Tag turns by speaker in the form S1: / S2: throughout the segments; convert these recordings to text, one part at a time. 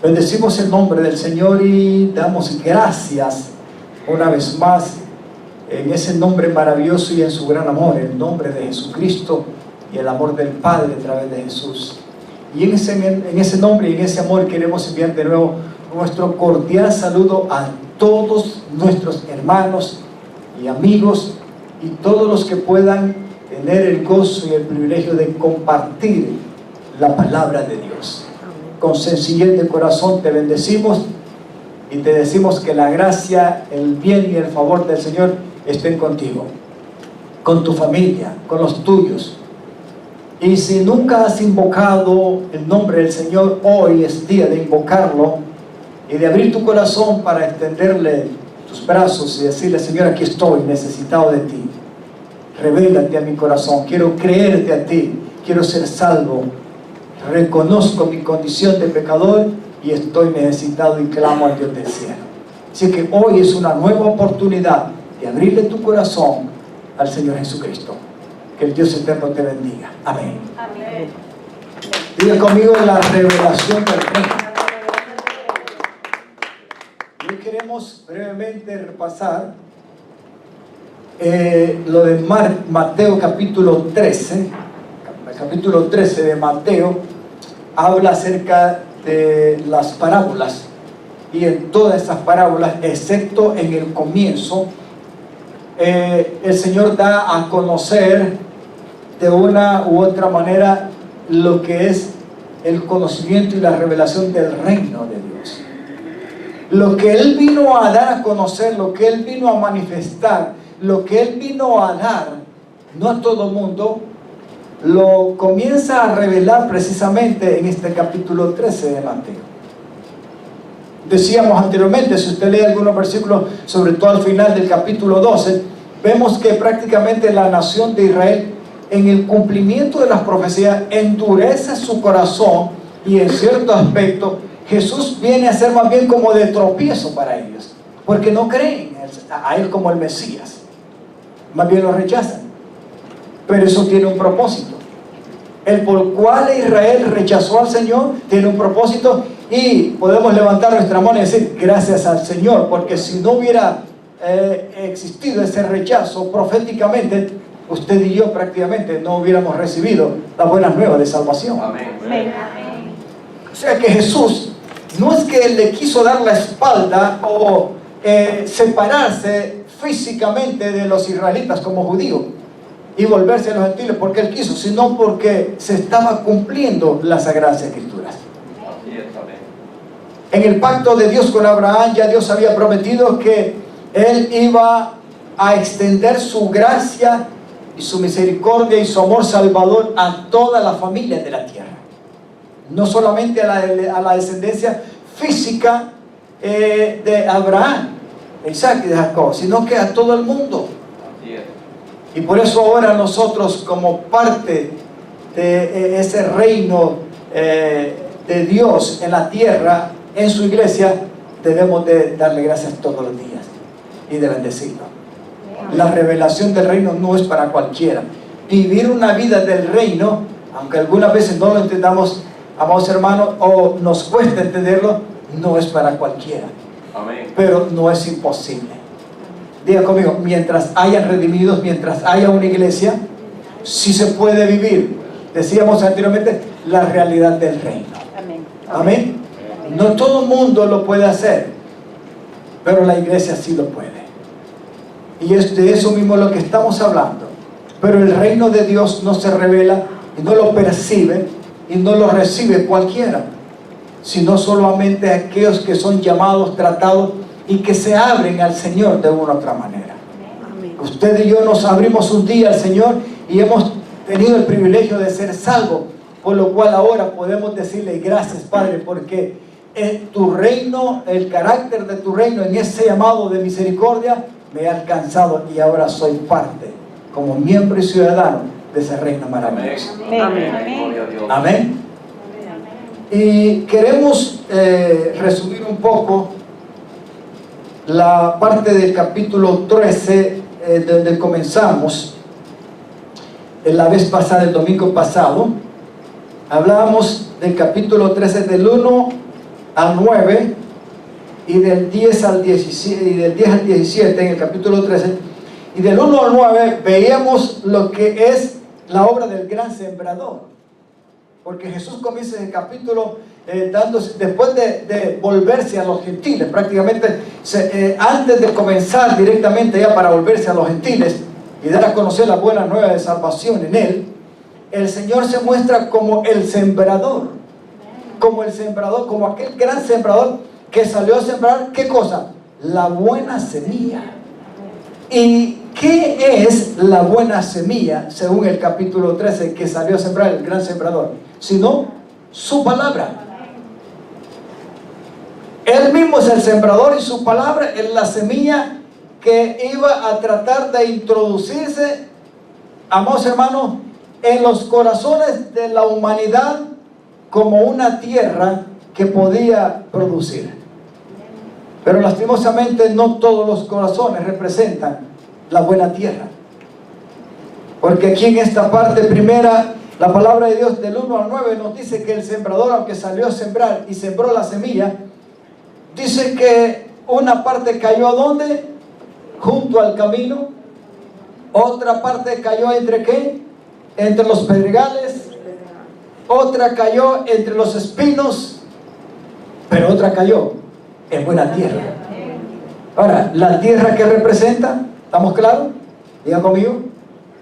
S1: Bendecimos el nombre del Señor y damos gracias una vez más en ese nombre maravilloso y en su gran amor, el nombre de Jesucristo y el amor del Padre a través de Jesús. Y en ese nombre y en ese amor queremos enviar de nuevo nuestro cordial saludo a todos nuestros hermanos y amigos y todos los que puedan tener el gozo y el privilegio de compartir la palabra de Dios. Con sencillez de corazón te bendecimos y te decimos que la gracia, el bien y el favor del Señor estén contigo, con tu familia, con los tuyos. Y si nunca has invocado el nombre del Señor, hoy es día de invocarlo y de abrir tu corazón para extenderle tus brazos y decirle: Señor, aquí estoy, necesitado de ti. Revélate a mi corazón, quiero creerte a ti, quiero ser salvo. Reconozco mi condición de pecador y estoy necesitado y clamo al Dios del cielo. Así que hoy es una nueva oportunidad de abrirle tu corazón al Señor Jesucristo. Que el Dios eterno te bendiga. Amén.
S2: Amén.
S1: Diga conmigo la revelación del reino. Hoy queremos brevemente repasar lo de Mateo capítulo 13. El capítulo 13 de Mateo habla acerca de las parábolas, y en todas esas parábolas, excepto en el comienzo, el Señor da a conocer de una u otra manera lo que es el conocimiento y la revelación del reino de Dios. Lo que Él vino a dar a conocer, lo que Él vino a manifestar, lo que Él vino a dar, no a todo mundo, lo comienza a revelar precisamente en este capítulo 13 de Mateo. Decíamos anteriormente, si usted lee algunos versículos, sobre todo al final del capítulo 12, vemos que prácticamente la nación de Israel, en el cumplimiento de las profecías, endurece su corazón, y en cierto aspecto Jesús viene a ser más bien como de tropiezo para ellos, porque no creen a Él como el Mesías, más bien lo rechazan. Pero eso tiene un propósito. El por cual Israel rechazó al Señor tiene un propósito, y podemos levantar nuestra mano y decir: gracias al Señor, porque si no hubiera existido ese rechazo proféticamente, usted y yo prácticamente no hubiéramos recibido las buenas nuevas de salvación.
S2: Amén.
S1: O sea que Jesús no es que Él le quiso dar la espalda o separarse físicamente de los israelitas como judíos y volverse a los gentiles porque Él quiso, sino porque se estaba cumpliendo las Sagradas Escrituras. En el pacto de Dios con Abraham, ya Dios había prometido que Él iba a extender su gracia y su misericordia y su amor salvador a toda la familia de la tierra, no solamente a la descendencia física de Abraham, de Isaac y de Jacob, sino que a todo el mundo. Y por eso ahora nosotros, como parte de ese reino de Dios en la tierra, en su iglesia, debemos de darle gracias todos los días y de bendecirlo. La revelación del reino no es para cualquiera. Vivir una vida del reino, aunque algunas veces no lo entendamos, amados hermanos, o nos cuesta entenderlo, no es para cualquiera.
S2: Amén.
S1: Pero no es imposible. Diga conmigo: mientras hayan redimidos, mientras haya una iglesia, sí se puede vivir, decíamos anteriormente, la realidad del reino.
S3: Amén.
S1: Amén. No todo el mundo lo puede hacer, pero la iglesia sí lo puede. Y es de eso mismo lo que estamos hablando. Pero el reino de Dios no se revela y no lo percibe y no lo recibe cualquiera, sino solamente aquellos que son llamados, tratados y que se abren al Señor de una u otra manera.
S3: Amén.
S1: Usted y yo nos abrimos un día al Señor y hemos tenido el privilegio de ser salvos, por lo cual ahora podemos decirle: gracias, Padre, porque tu reino, el carácter de tu reino en ese llamado de misericordia me ha alcanzado, y ahora soy parte, como miembro y ciudadano de ese reino maravilloso.
S3: Amén.
S1: Amén. Y queremos resumir un poco la parte del capítulo 13 donde comenzamos la vez pasada, el domingo pasado. Hablábamos del capítulo 13 del 1 al 9 y del 10 al 17 en el capítulo 13, y del 1 al 9 veíamos lo que es la obra del gran sembrador, porque Jesús comienza el capítulo después de volverse a los gentiles, prácticamente antes de comenzar directamente ya para volverse a los gentiles y dar a conocer la buena nueva de salvación en él, el Señor se muestra como el sembrador, como aquel gran sembrador que salió a sembrar, ¿qué cosa? La buena semilla. ¿Y qué es la buena semilla, según el capítulo 13, que salió a sembrar el gran sembrador? Sino su palabra. Él mismo es el sembrador y su palabra es la semilla que iba a tratar de introducirse, amados hermanos, en los corazones de la humanidad como una tierra que podía producir. Pero lastimosamente no todos los corazones representan la buena tierra, porque aquí en esta parte primera, la palabra de Dios del 1 al 9 nos dice que el sembrador, aunque salió a sembrar y sembró la semilla, dice que una parte cayó ¿a dónde? Junto al camino. Otra parte cayó ¿entre qué? Entre los pedregales. Otra cayó entre los espinos, pero otra cayó en buena tierra. Ahora, la tierra que representa, ¿estamos claros? Diga conmigo,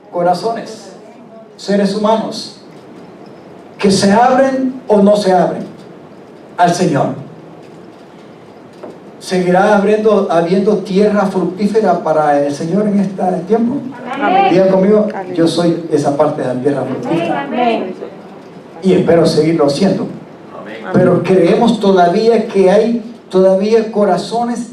S1: corazones, seres humanos que se abren o no se abren al Señor. ¿Seguirá habiendo tierra fructífera para el Señor en este tiempo? Amén. Diga conmigo, yo soy esa parte de la tierra fructífera. Amén. Y espero seguirlo siendo. Amén. Pero creemos todavía que hay todavía corazones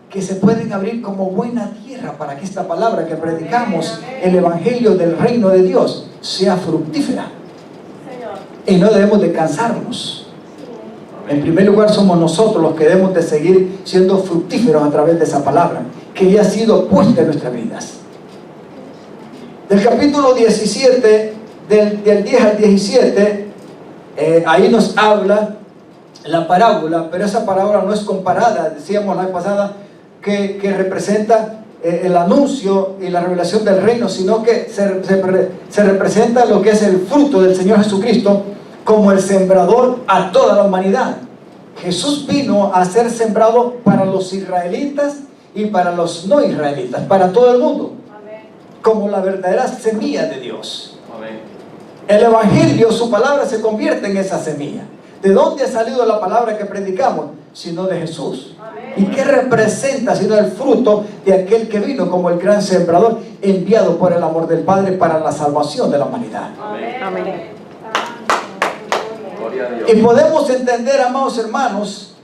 S1: que se pueden abrir como buena tierra para que esta palabra que predicamos, el evangelio del reino de Dios, sea fructífera. Y no debemos de cansarnos. En primer lugar somos nosotros los que debemos de seguir siendo fructíferos a través de esa palabra que ya ha sido puesta en nuestras vidas. Del capítulo 17, del 10 al 17, ahí nos habla la parábola, pero esa parábola no es comparada, decíamos la vez pasada, que representa el anuncio y la revelación del reino, sino que se representa lo que es el fruto del Señor Jesucristo como el sembrador a toda la humanidad. Jesús vino a ser sembrado para los israelitas y para los no israelitas, para todo el mundo. Amén. Como la verdadera semilla de Dios. Amén. El evangelio, su palabra, se convierte en esa semilla. ¿De dónde ha salido la palabra que predicamos? Sino de Jesús. Amén. ¿Y qué representa? Sino el fruto de aquel que vino como el gran sembrador, enviado por el amor del Padre para la salvación de la humanidad. Amén. Amén. Y podemos entender, amados hermanos,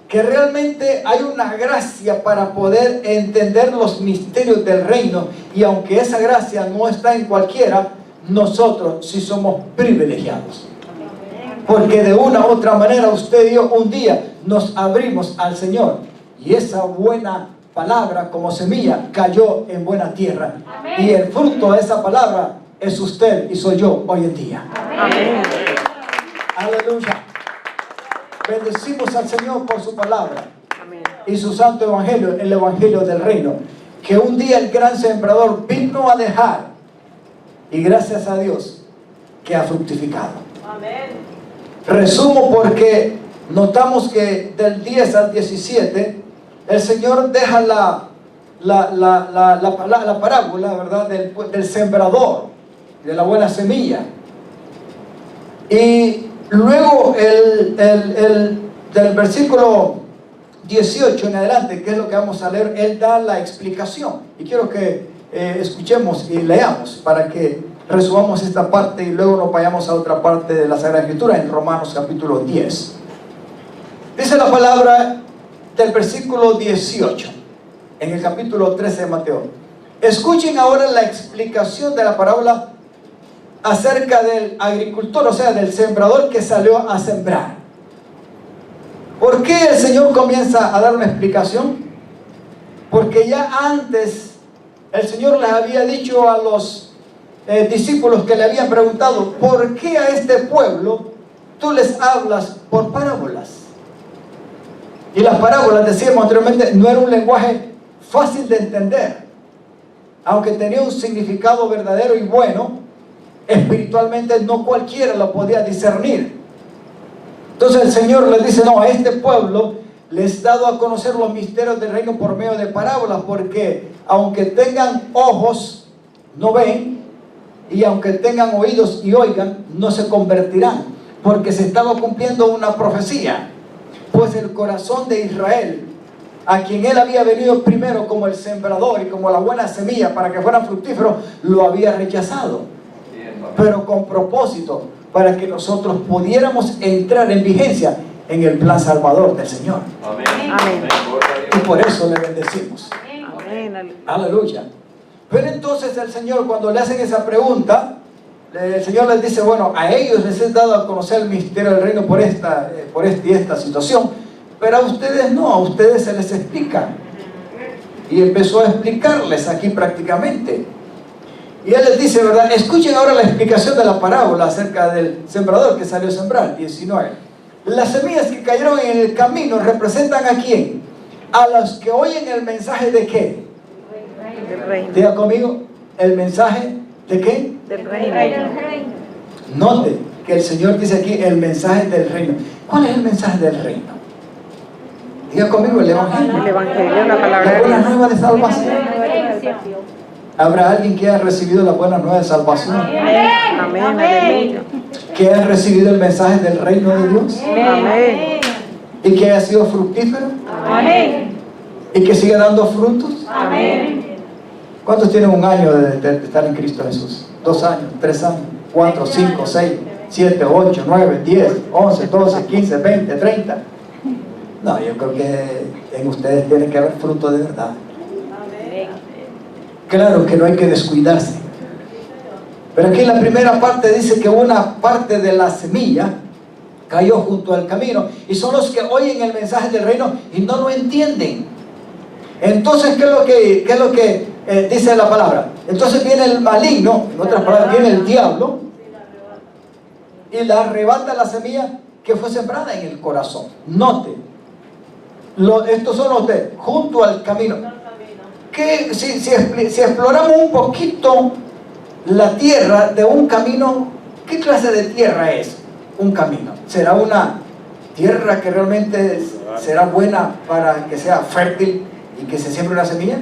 S1: que realmente hay una gracia para poder entender los misterios del reino, y aunque esa gracia no está en cualquiera, nosotros sí somos privilegiados, porque de una u otra manera usted y yo un día nos abrimos al Señor, y esa buena palabra como semilla cayó en buena tierra. Amén. Y el fruto de esa palabra es usted y soy yo hoy en día. Amén. Aleluya. Bendecimos al Señor por su palabra. Amén. Y su santo evangelio, el evangelio del reino, que un día el gran sembrador vino a dejar, y gracias a Dios que ha fructificado. Amén. Resumo porque notamos que del 10 al 17 el Señor deja la parábola, ¿verdad?, del sembrador, de la buena semilla. Y luego del versículo 18 en adelante, que es lo que vamos a leer, Él da la explicación. Y quiero que escuchemos y leamos para que resumamos esta parte y luego nos vayamos a otra parte de la Sagrada Escritura en Romanos capítulo 10. Dice la palabra del versículo 18 en el capítulo 13 de Mateo. Escuchen ahora la explicación de la parábola acerca del agricultor, o sea, del sembrador que salió a sembrar. ¿Por qué el Señor comienza a dar una explicación? Porque ya antes el Señor les había dicho a los discípulos que le habían preguntado: ¿por qué a este pueblo tú les hablas por parábolas? Y las parábolas, decíamos anteriormente, no era un lenguaje fácil de entender. Aunque tenía un significado verdadero y bueno, espiritualmente no cualquiera lo podía discernir. Entonces el Señor les dice, no, a este pueblo les he dado a conocer los misterios del reino por medio de parábolas, porque aunque tengan ojos, no ven, y aunque tengan oídos y oigan, no se convertirán, porque se estaba cumpliendo una profecía. Pues el corazón de Israel, a quien él había venido primero como el sembrador y como la buena semilla para que fueran fructíferos, lo había rechazado, pero con propósito, para que nosotros pudiéramos entrar en vigencia en el plan salvador del Señor.
S2: Amén.
S3: Amén.
S1: Y por eso le bendecimos.
S3: Amén.
S1: Aleluya. Pero entonces el Señor, cuando le hacen esa pregunta, el Señor les dice, bueno, a ellos les he dado a conocer el misterio del reino por esta y esta situación, pero a ustedes no, a ustedes se les explica. Y empezó a explicarles aquí prácticamente. Y Él les dice, ¿verdad? Escuchen ahora la explicación de la parábola acerca del sembrador que salió a sembrar, 19. Las semillas que cayeron en el camino representan ¿a quién? A los que oyen el mensaje de ¿qué?
S3: Del reino.
S1: Diga conmigo, ¿el mensaje de qué?
S3: Del reino.
S1: Note que el Señor dice aquí el mensaje del reino. ¿Cuál es el mensaje del reino? Diga conmigo, el Evangelio.
S3: El Evangelio, la palabra
S1: La
S3: de
S1: buena
S3: Dios.
S1: nueva de salvación. ¿Habrá alguien que haya recibido la buena nueva de salvación?
S3: Amén. Aleluya.
S1: Que haya recibido el mensaje del reino de Dios
S3: Amén.
S1: y que haya sido fructífero
S2: Amén.
S1: y que siga dando frutos.
S2: Amén.
S1: ¿Cuántos tienen un año de estar en Cristo Jesús? 2 años, 3 años, 4, 5, 6, 7, 8, 9, 10, 11, 12, 15, 20, 30. No, yo creo que en ustedes tiene que haber fruto de verdad. Claro que no hay que descuidarse. Pero aquí en la primera parte dice que una parte de la semilla cayó junto al camino, y son los que oyen el mensaje del reino y no lo entienden. Entonces, ¿qué es lo que dice la palabra? Entonces viene el maligno, en otras palabras, viene el diablo y le arrebata la semilla que fue sembrada en el corazón. Note, estos son los de junto al camino. Que si exploramos un poquito la tierra de un camino, ¿qué clase de tierra es un camino? ¿Será una tierra que realmente será buena para que sea fértil y que se siembre una semilla?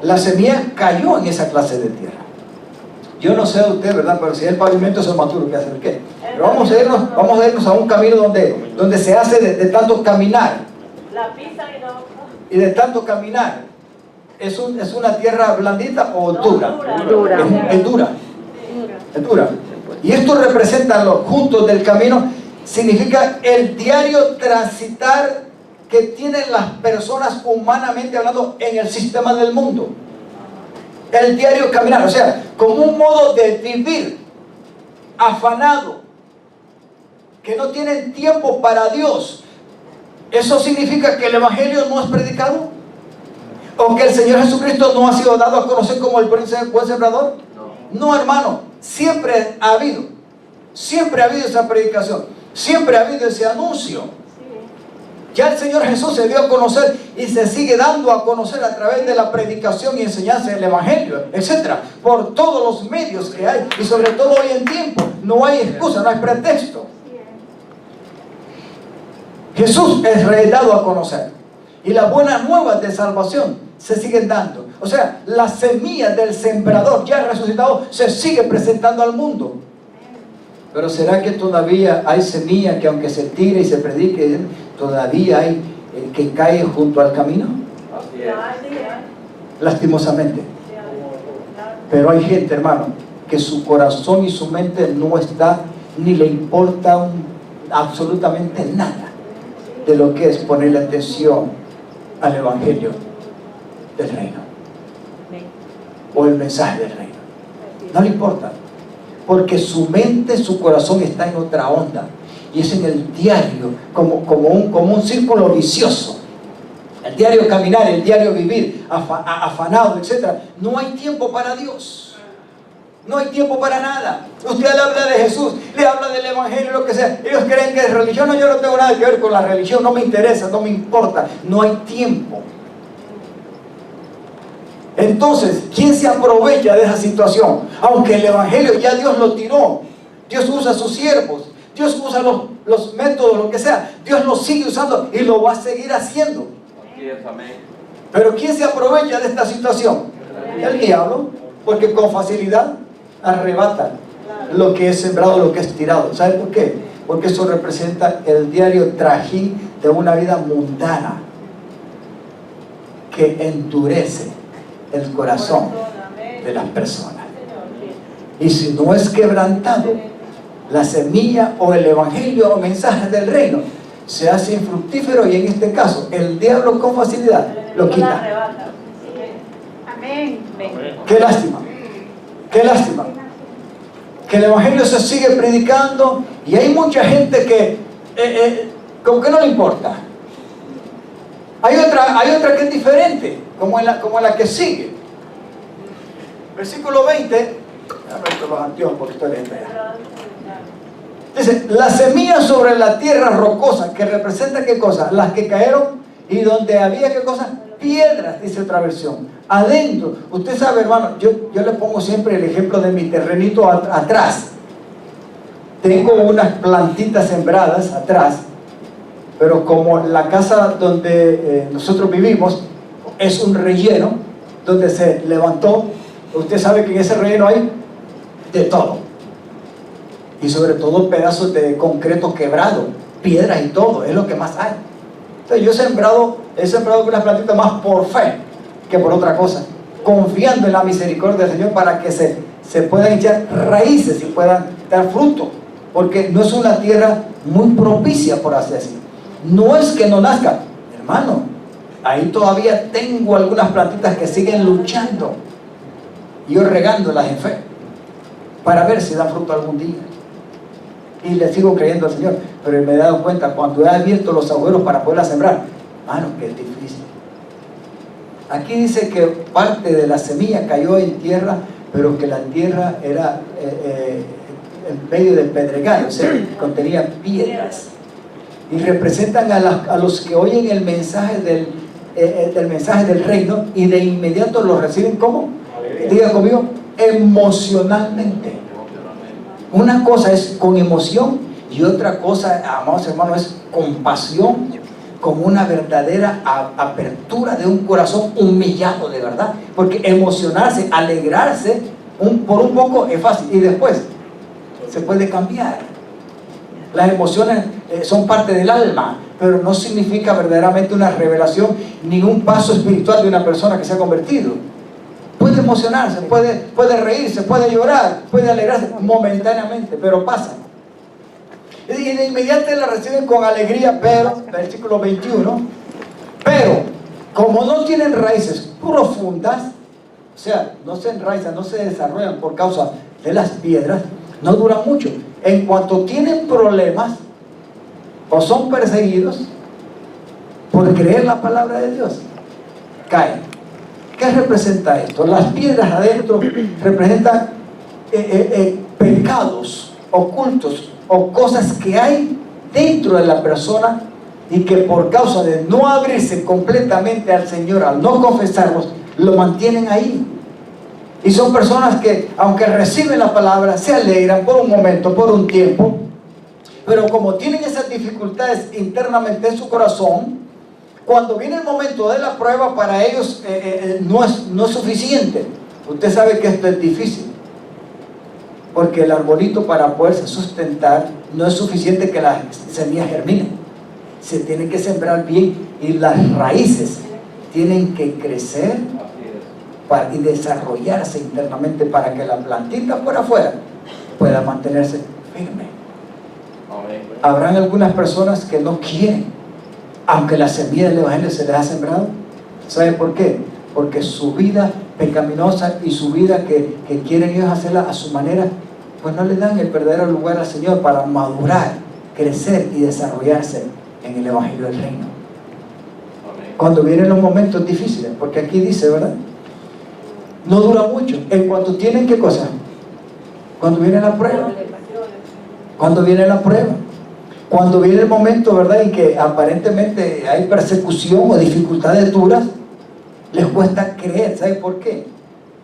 S1: La semilla cayó en esa clase de tierra. Yo no sé de usted, ¿verdad? Pero si el pavimento es maduro, ¿qué hacer qué? Pero vamos a irnos a un camino donde se hace de tanto caminar.
S2: La pisa y
S1: Y de tanto caminar. ¿Es una tierra blandita o dura?
S3: Dura.
S1: Es dura. Es dura. Y esto representa los juntos del camino, significa el diario transitar que tienen las personas humanamente hablando en el sistema del mundo. El diario caminar, o sea, como un modo de vivir afanado, que no tienen tiempo para Dios. ¿Eso significa que el Evangelio no es predicado? ¿O que el Señor Jesucristo no ha sido dado a conocer como el buen sembrador? No, hermano, siempre ha habido esa predicación, siempre ha habido ese anuncio. Ya el Señor Jesús se dio a conocer y se sigue dando a conocer a través de la predicación y enseñanza del Evangelio, etcétera, por todos los medios que hay, y sobre todo hoy en tiempo. No hay excusa, no hay pretexto. Jesús es dado a conocer, y las buenas nuevas de salvación se siguen dando. O sea, la semilla del sembrador ya resucitado se sigue presentando al mundo. Pero ¿será que todavía hay semilla que aunque se tire y se predique, todavía hay que cae junto al camino? Lastimosamente. Pero hay gente, hermano, que su corazón y su mente no está, ni le importa absolutamente nada de lo que es ponerle atención al Evangelio del reino o el mensaje del reino. No le importa, porque su mente, su corazón está en otra onda, y es en el diario, como un círculo vicioso. El diario caminar, el diario vivir, afanado, etc. No hay tiempo para Dios. No hay tiempo para nada. Usted le habla de Jesús, le habla del Evangelio, lo que sea. Ellos creen que es religión. No, yo no tengo nada que ver con la religión. No me interesa, no me importa. No hay tiempo. Entonces, ¿quién se aprovecha de esa situación? Aunque el Evangelio ya Dios lo tiró. Dios usa a sus siervos. Dios usa los métodos, lo que sea. Dios lo sigue usando y lo va a seguir haciendo. Pero ¿quién se aprovecha de esta situación? El diablo. Porque con facilidad arrebata lo que es sembrado, lo que es tirado. ¿Sabe por qué? Porque eso representa el diario trajín de una vida mundana que endurece el corazón de las personas. Y si no es quebrantado, la semilla o el evangelio o mensaje del reino se hace infructífero, y en este caso el diablo con facilidad lo quita.
S2: Amén.
S1: Qué lástima, qué lástima que el evangelio se sigue predicando y hay mucha gente que como que no le importa. Hay otra que es diferente, como la que sigue. Versículo 20. Abro los anteojos porque estoy leyendo ya. Dice, la semilla sobre la tierra rocosa, que representa ¿qué cosa? Las que cayeron y donde había ¿qué cosa? Piedras, dice otra versión. Adentro, usted sabe, hermano, yo le pongo siempre el ejemplo de mi terrenito atrás. Tengo unas plantitas sembradas atrás, pero como la casa donde nosotros vivimos es un relleno donde se levantó, usted sabe que en ese relleno hay de todo. Y sobre todo pedazos de concreto quebrado, piedras y todo, es lo que más hay. Entonces yo he sembrado unas plantitas más por fe que por otra cosa, confiando en la misericordia del Señor para que se puedan echar raíces y puedan dar fruto, porque no es una tierra muy propicia, por así decirlo. No es que no nazca, hermano, ahí todavía tengo algunas plantitas que siguen luchando, y yo regándolas en fe para ver si dan fruto algún día. Y le sigo creyendo al Señor, pero me he dado cuenta cuando he abierto los agujeros para poderla sembrar, hermano, que es difícil. Aquí dice que parte de la semilla cayó en tierra, pero que la tierra era en medio del pedregal, o sea, contenía piedras. Y representan a los que oyen el mensaje del reino y de inmediato lo reciben como, diga conmigo, emocionalmente. Una cosa es con emoción y otra cosa, amados hermanos, es con pasión, con una verdadera apertura de un corazón humillado de verdad. Porque emocionarse, alegrarse por un poco es fácil y después se puede cambiar. Las emociones son parte del alma, pero no significa verdaderamente una revelación ni un paso espiritual de una persona que se ha convertido. Puede emocionarse, puede reírse, puede llorar, puede alegrarse momentáneamente, pero pasa. Y de inmediato la reciben con alegría, pero, versículo 21, pero como no tienen raíces profundas, o sea, no se enraizan, no se desarrollan por causa de las piedras, no duran mucho. En cuanto tienen problemas o son perseguidos por creer la palabra de Dios, caen. ¿Qué representa esto? Las piedras adentro representan pecados ocultos o cosas que hay dentro de la persona y que por causa de no abrirse completamente al Señor, al no confesarlos, lo mantienen ahí. Y son personas que, aunque reciben la palabra, se alegran por un momento, por un tiempo, pero como tienen esas dificultades internamente en su corazón, cuando viene el momento de la prueba, para ellos no es suficiente. Usted sabe que esto es difícil, porque el arbolito, para poderse sustentar, no es suficiente que las semillas germinen. Se tiene que sembrar bien y las raíces tienen que crecer y desarrollarse internamente para que la plantita por afuera pueda mantenerse firme. Habrán algunas personas que no quieren, aunque la semilla del evangelio se les ha sembrado. ¿Sabe por qué? Porque su vida pecaminosa y su vida que quieren ellos hacerla a su manera, pues no le dan el verdadero lugar al Señor para madurar, crecer y desarrollarse en el evangelio del reino. Cuando vienen los momentos difíciles, porque aquí dice, ¿verdad? No dura mucho. En cuanto tienen, ¿qué cosa? Cuando viene la prueba. Cuando viene la prueba. Cuando viene el momento, ¿verdad?, en que aparentemente hay persecución o dificultades duras, les cuesta creer. ¿Sabe por qué?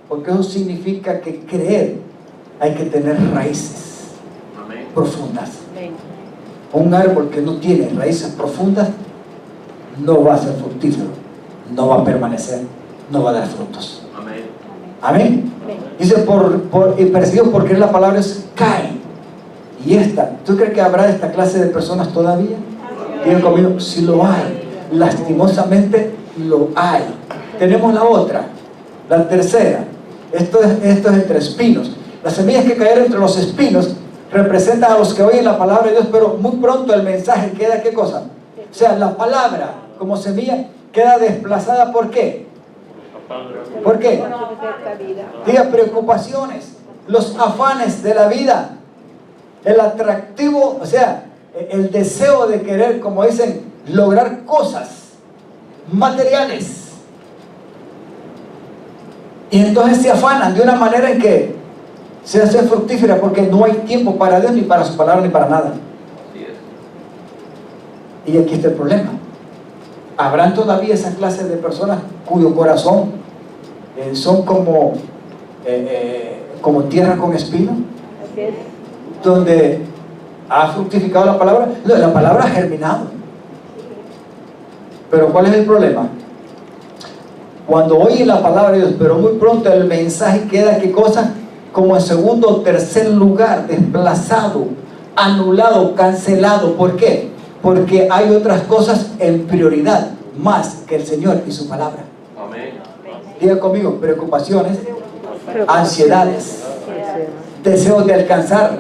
S1: Porque eso significa que creer hay que tener raíces profundas. Un árbol que no tiene raíces profundas no va a ser fructífero, no va a permanecer, no va a dar frutos. Amén. Dice y perseguido porque la palabra es cae. Y ¿tú crees que habrá esta clase de personas todavía? Digan conmigo, si lo hay, lastimosamente lo hay. Tenemos la otra, la tercera. Esto es entre espinos. Las semillas que cayeron entre los espinos representan a los que oyen la palabra de Dios, pero muy pronto el mensaje queda, ¿qué cosa? O sea, la palabra como semilla queda desplazada. ¿Por qué? ¿Por qué? Diga, preocupaciones, los afanes de la vida, el atractivo, o sea, el deseo de querer, como dicen, lograr cosas materiales. Y entonces se afanan de una manera en que se hace fructífera porque no hay tiempo para Dios, ni para su palabra, ni para nada. Y aquí está el problema. ¿Habrán todavía esa clase de personas cuyo corazón son como tierra con espino? Donde ha fructificado la palabra. No, la palabra ha germinado. Pero ¿cuál es el problema? Cuando oye la palabra de Dios, pero muy pronto el mensaje queda, ¿qué cosa? Como en segundo o tercer lugar, desplazado, anulado, cancelado. ¿Por qué? Porque hay otras cosas en prioridad más que el Señor y su palabra. Amén. Diga conmigo, preocupaciones, ansiedades, deseos de alcanzar.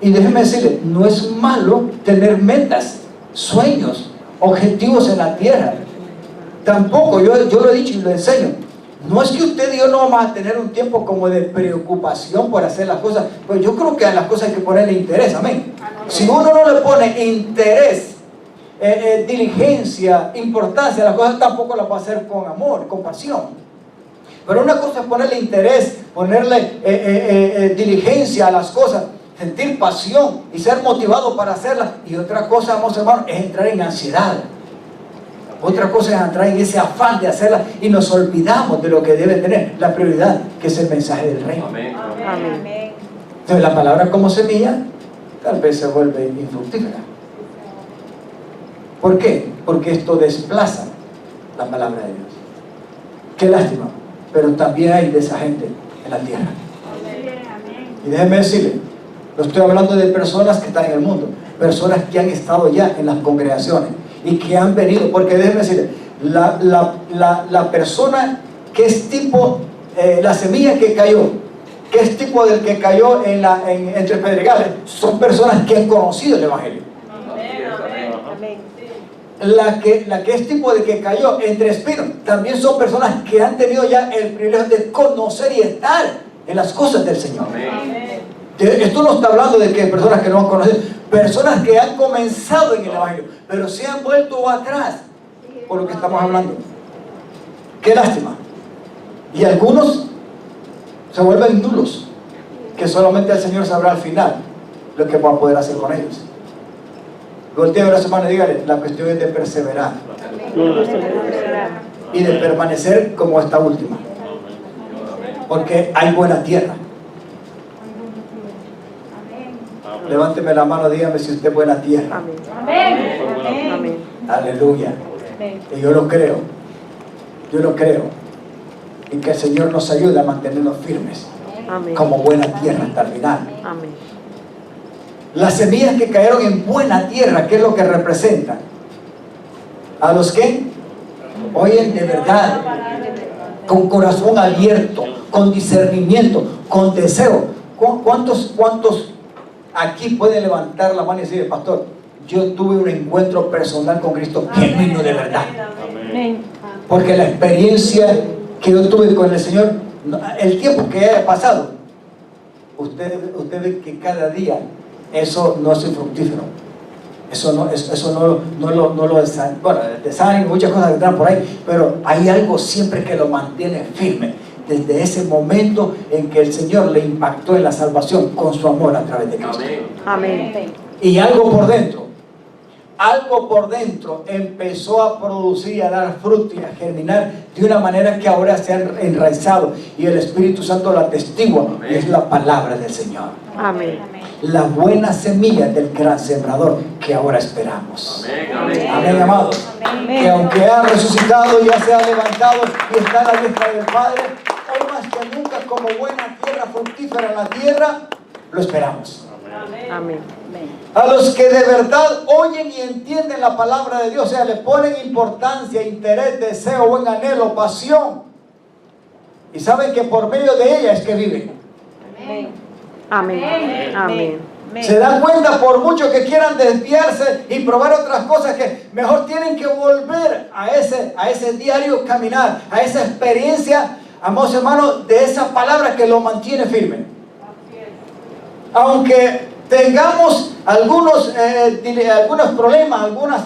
S1: Y déjeme decirle, no es malo tener metas, sueños, objetivos en la tierra. Tampoco, yo lo he dicho y lo enseño. No es que usted y yo no vamos a tener un tiempo como de preocupación por hacer las cosas, pues yo creo que a las cosas hay que ponerle interés, amén. Si uno no le pone interés, diligencia, importancia a las cosas, tampoco las va a hacer con amor, con pasión. Pero una cosa es ponerle interés, ponerle diligencia a las cosas, sentir pasión y ser motivado para hacerlas. Y otra cosa, vamos hermanos, es entrar en ansiedad. Otra cosa es entrar en ese afán de hacerla y nos olvidamos de lo que debe tener la prioridad, que es el mensaje del reino.
S3: Amén.
S1: Entonces la palabra como semilla tal vez se vuelve infructífera. ¿Por qué? Porque esto desplaza la palabra de Dios. Qué lástima, pero también hay de esa gente en la tierra. Y déjenme decirle, no estoy hablando de personas que están en el mundo, personas que han estado ya en las congregaciones y que han venido, porque déjenme decirle, la persona que es tipo, la semilla que cayó, que es tipo del que cayó entre pedregales, son personas que han conocido el Evangelio. La que es tipo de que cayó entre espinos, también son personas que han tenido ya el privilegio de conocer y estar en las cosas del Señor. Esto no está hablando de que personas que no han conocido, personas que han comenzado en el Evangelio, pero se han vuelto atrás por lo que estamos hablando. Qué lástima. Y algunos se vuelven nulos, que solamente el Señor sabrá al final lo que va a poder hacer con ellos. Voltea a la semana y dígale, la cuestión es de perseverar y de permanecer como esta última, porque hay buena tierra. Levánteme la mano, dígame si usted es buena tierra.
S3: Amén.
S1: Aleluya. Y yo lo creo. Y que el Señor nos ayude a mantenernos firmes.
S3: Amén.
S1: Como buena tierra hasta el final.
S3: Amén.
S1: Las semillas que cayeron en buena tierra, ¿qué es lo que representan? A los que oyen de verdad, con corazón abierto, con discernimiento, con deseo. ¿Cuántos aquí pueden levantar la mano y decir, pastor, yo tuve un encuentro personal con Cristo genuino de verdad?
S2: Amén.
S1: Porque la experiencia que yo tuve con el Señor, el tiempo que haya pasado, usted ve que cada día eso no es fructífero. Eso no lo desanima. Bueno, desánimo, muchas cosas que están por ahí, pero hay algo siempre que lo mantiene firme. desde ese momento en que el Señor le impactó en la salvación con su amor a través de Cristo.
S3: Amén.
S1: Y algo por dentro empezó a producir y a dar fruto y a germinar de una manera que ahora se ha enraizado y el Espíritu Santo lo atestigua, y es la palabra del Señor.
S3: Amén.
S1: La buena semilla del gran sembrador que ahora esperamos. Amén, amados. Que aunque ha resucitado, ya se ha levantado y está a la diestra del Padre, hoy más que nunca, como buena tierra fructífera en la tierra, lo esperamos.
S3: Amén.
S1: A los que de verdad oyen y entienden la palabra de Dios, o sea, le ponen importancia, interés, deseo, buen anhelo, pasión, y saben que por medio de ella es que viven.
S3: Amén. Amén.
S1: Se dan cuenta, por mucho que quieran desviarse y probar otras cosas, que mejor tienen que volver a ese diario caminar, a esa experiencia, amados hermanos, de esa palabra que lo mantiene firme. Aunque tengamos algunos problemas, algunas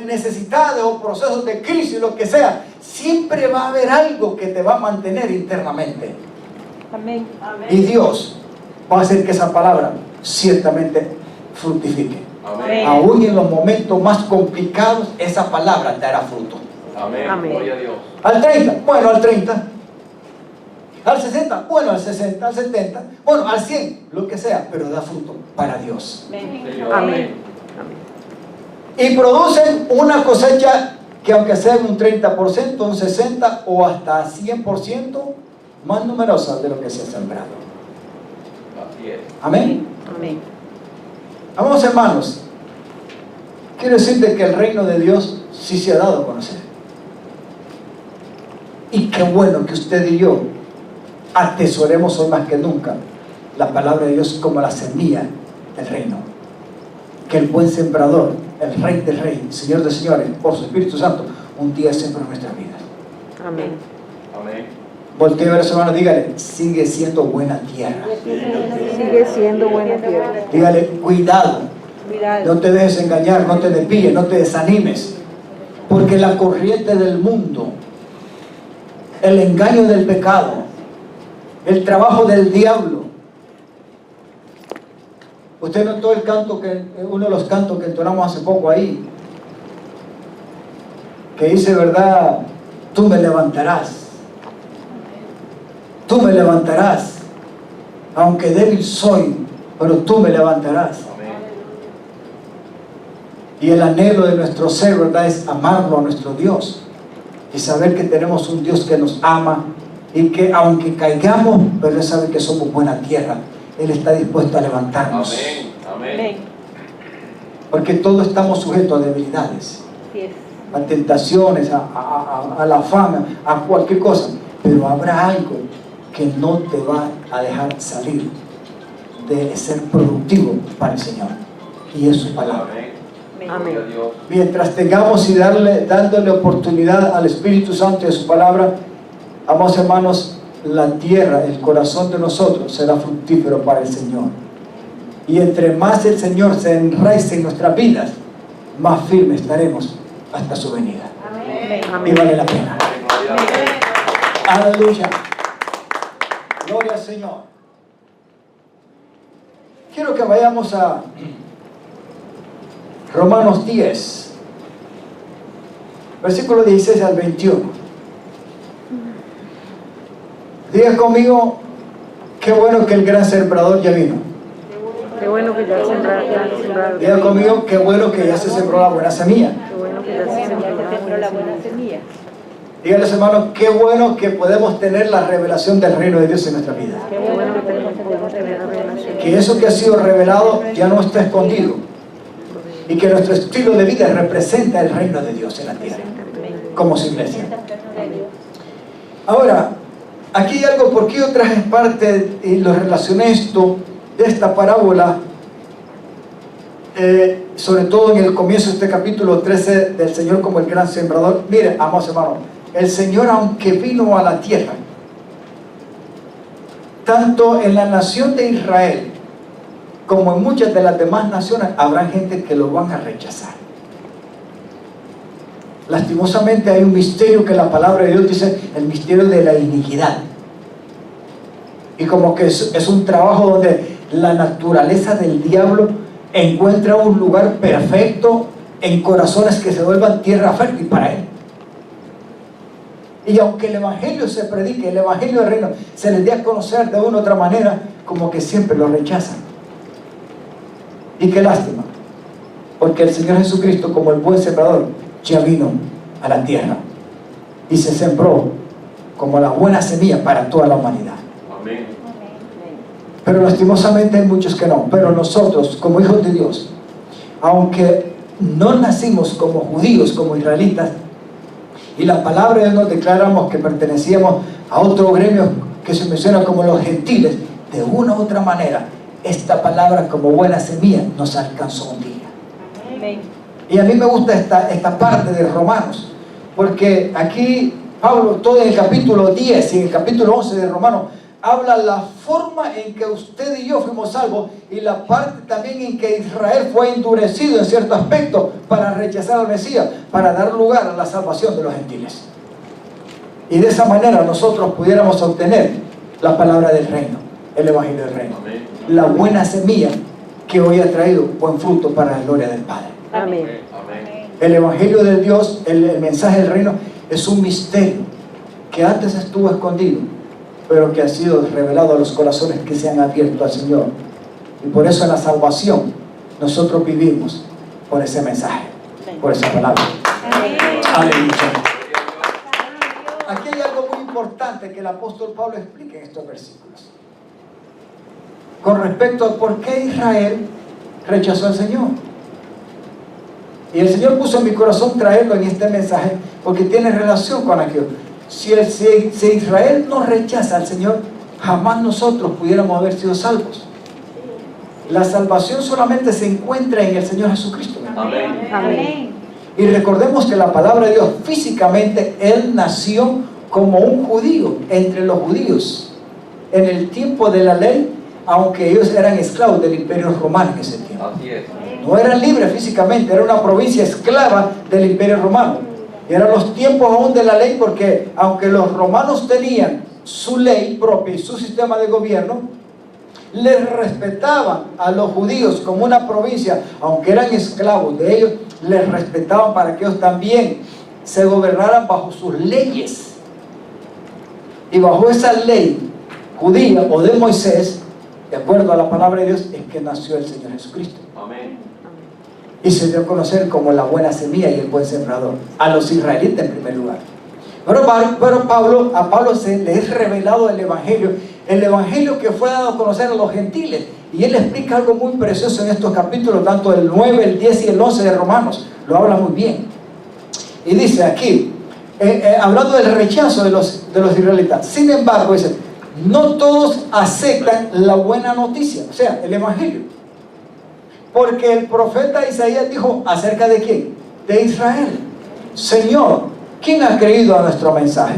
S1: necesidades o procesos de crisis, lo que sea, siempre va a haber algo que te va a mantener internamente.
S2: Amén.
S1: Y Dios va a hacer que esa palabra ciertamente fructifique.
S2: Amén.
S1: Aún en los momentos más complicados, esa palabra te dará fruto.
S4: Amén.
S3: Amén.
S4: Gloria a Dios.
S1: Al 30, bueno, al 30. Al 60, bueno, al 60, al 70, bueno, al 100, lo que sea, pero da fruto para Dios.
S4: Señor.
S3: Amén.
S1: Y producen una cosecha que, aunque sea un 30%, un 60% o hasta 100%, más numerosa de lo que se ha sembrado.
S4: Así es.
S1: Amén.
S3: Amén.
S1: Amados hermanos, quiero decirte que el reino de Dios sí se ha dado a conocer. Y qué bueno que usted y yo atesoremos hoy más que nunca la palabra de Dios como la semilla del reino. Que el buen sembrador, el Rey del Rey, Señor de señores, por su Espíritu Santo, un día siembra en nuestras vidas.
S3: Amén.
S4: Amén.
S1: Voltee a ver a su hermano, dígale, sigue siendo buena tierra.
S3: Sigue siendo buena tierra.
S1: Dígale, cuidado, no te dejes engañar, no te desvíes, no te desanimes, porque la corriente del mundo, el engaño del pecado, el trabajo del diablo. Usted notó el canto uno de los cantos que entonamos hace poco ahí, que dice, ¿verdad? Tú me levantarás, aunque débil soy, pero tú me levantarás.
S4: Amén.
S1: Y el anhelo de nuestro ser, ¿verdad?, es amarlo a nuestro Dios y saber que tenemos un Dios que nos ama y que aunque caigamos, pero Él sabe que somos buena tierra. Él está dispuesto a levantarnos.
S4: Amén. Amén.
S1: Porque todos estamos sujetos a debilidades, a tentaciones, a la fama, a cualquier cosa. Pero habrá algo que no te va a dejar salir de ser productivo para el Señor. Y es su palabra.
S4: Amén.
S3: Amén.
S4: Gloria a Dios.
S1: Mientras tengamos y dándole oportunidad al Espíritu Santo y a su palabra, amados hermanos, la tierra, el corazón de nosotros será fructífero para el Señor. Y entre más el Señor se enraice en nuestras vidas, más firmes estaremos hasta su venida. Y vale la pena.
S4: Gloria a Dios.
S1: Aleluya. Gloria al Señor. Quiero que vayamos a Romanos 10, versículo 16 al 21. Diga conmigo, qué bueno que el gran sembrador ya vino.
S3: Qué bueno que ya sembraron.
S1: Diga conmigo, qué bueno que ya se sembró la buena semilla.
S3: Qué bueno que ya se sembró la buena semilla.
S1: Díganles, hermanos, qué bueno que podemos tener la revelación del reino de Dios en nuestra vida.
S3: Qué bueno que podemos tener la revelación.
S1: Que eso que ha sido revelado ya no está escondido. Y que nuestro estilo de vida representa el reino de Dios en la tierra, como su iglesia. Ahora, aquí hay algo, porque yo traje parte y lo relacioné esto de esta parábola, sobre todo en el comienzo de este capítulo 13 del Señor como el gran sembrador. Mire, amados hermanos, el Señor, aunque vino a la tierra, tanto en la nación de Israel como en muchas de las demás naciones, habrá gente que lo van a rechazar. Lastimosamente hay un misterio que la palabra de Dios dice, el misterio de la iniquidad. Y como que es un trabajo donde la naturaleza del diablo encuentra un lugar perfecto en corazones que se vuelvan tierra fértil para él. Y aunque el evangelio se predique, el evangelio del reino se les dé a conocer de una u otra manera, como que siempre lo rechazan. Y qué lástima, porque el Señor Jesucristo, como el buen sembrador, ya vino a la tierra y se sembró como la buena semilla para toda la humanidad.
S4: Amén.
S1: Pero lastimosamente hay muchos que no. Pero nosotros, como hijos de Dios, aunque no nacimos como judíos, como israelitas, y la palabra de Dios nos declaramos que pertenecíamos a otro gremio que se menciona como los gentiles, de una u otra manera, esta palabra como buena semilla nos alcanzó un día.
S2: Amén.
S1: Y a mí me gusta esta parte de Romanos, porque aquí Pablo, todo en el capítulo 10 y en el capítulo 11 de Romanos, habla la forma en que usted y yo fuimos salvos, y la parte también en que Israel fue endurecido en cierto aspecto para rechazar al Mesías, para dar lugar a la salvación de los gentiles. Y de esa manera nosotros pudiéramos obtener la palabra del reino, el evangelio del reino,
S4: Amén.
S1: la buena semilla que hoy ha traído buen fruto para la gloria del Padre.
S3: Amén.
S4: Amén.
S1: El evangelio de Dios, el mensaje del reino, es un misterio que antes estuvo escondido, pero que ha sido revelado a los corazones que se han abierto al Señor. Y por eso en la salvación nosotros vivimos por ese mensaje, por esa palabra.
S2: Amén.
S1: Aleluya. Aquí hay algo muy importante que el apóstol Pablo explica en estos versículos, con respecto a por qué Israel rechazó al Señor. Y el Señor puso en mi corazón traerlo en este mensaje porque tiene relación con aquello. Si Israel no rechaza al Señor, jamás nosotros pudiéramos haber sido salvos. La salvación solamente se encuentra en el Señor Jesucristo.
S4: Amén.
S2: Amén.
S1: Y recordemos que la palabra de Dios, físicamente, Él nació como un judío entre los judíos en el tiempo de la ley, aunque ellos eran esclavos del imperio romano en ese tiempo.
S4: Así es.
S1: No eran libres físicamente, era una provincia esclava del imperio romano. Y eran los tiempos aún de la ley, porque aunque los romanos tenían su ley propia y su sistema de gobierno, les respetaban a los judíos como una provincia, aunque eran esclavos de ellos, les respetaban para que ellos también se gobernaran bajo sus leyes. Y bajo esa ley judía o de Moisés, de acuerdo a la palabra de Dios, es que nació el Señor Jesucristo.
S4: Amén.
S1: Y se dio a conocer como la buena semilla y el buen sembrador a los israelitas en primer lugar. Pero a Pablo se le es revelado el evangelio que fue dado a conocer a los gentiles, y él explica algo muy precioso en estos capítulos, tanto el 9, el 10 y el 11 de Romanos. Lo habla muy bien y dice aquí, hablando del rechazo de los israelitas: sin embargo, dice, no todos aceptan la buena noticia, o sea, el evangelio. Porque el profeta Isaías dijo acerca de ¿quién? De Israel: Señor, ¿quién ha creído a nuestro mensaje?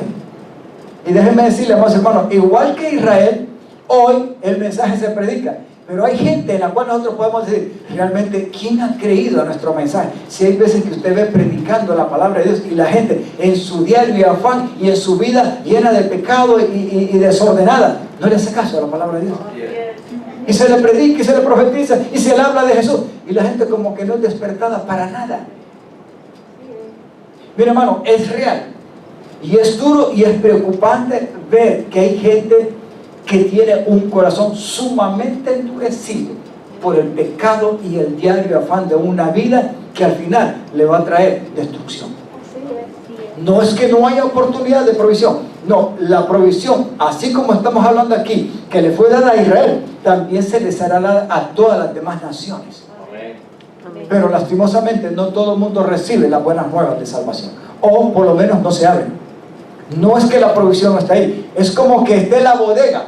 S1: Y déjenme decirle, amados hermanos, igual que Israel, hoy el mensaje se predica, pero hay gente en la cual nosotros podemos decir, realmente, ¿quién ha creído a nuestro mensaje? Si hay veces que usted ve predicando la palabra de Dios y la gente en su diario y afán y en su vida llena de pecado y desordenada, no le hace caso a la palabra de Dios.
S4: Así es.
S1: Y se le predica y se le profetiza y se le habla de Jesús, y la gente como que no es despertada para nada. Mira, hermano, es real y es duro y es preocupante ver que hay gente que tiene un corazón sumamente endurecido por el pecado y el diario afán de una vida que al final le va a traer destrucción. No es que no haya oportunidad de provisión, no, la provisión, así como estamos hablando aquí, que le fue dada a Israel, también se les hará dada a todas las demás naciones.
S4: Amén.
S1: Pero lastimosamente no todo el mundo recibe las buenas nuevas de salvación, o por lo menos no se abren. No es que la provisión no está ahí, es como que esté la bodega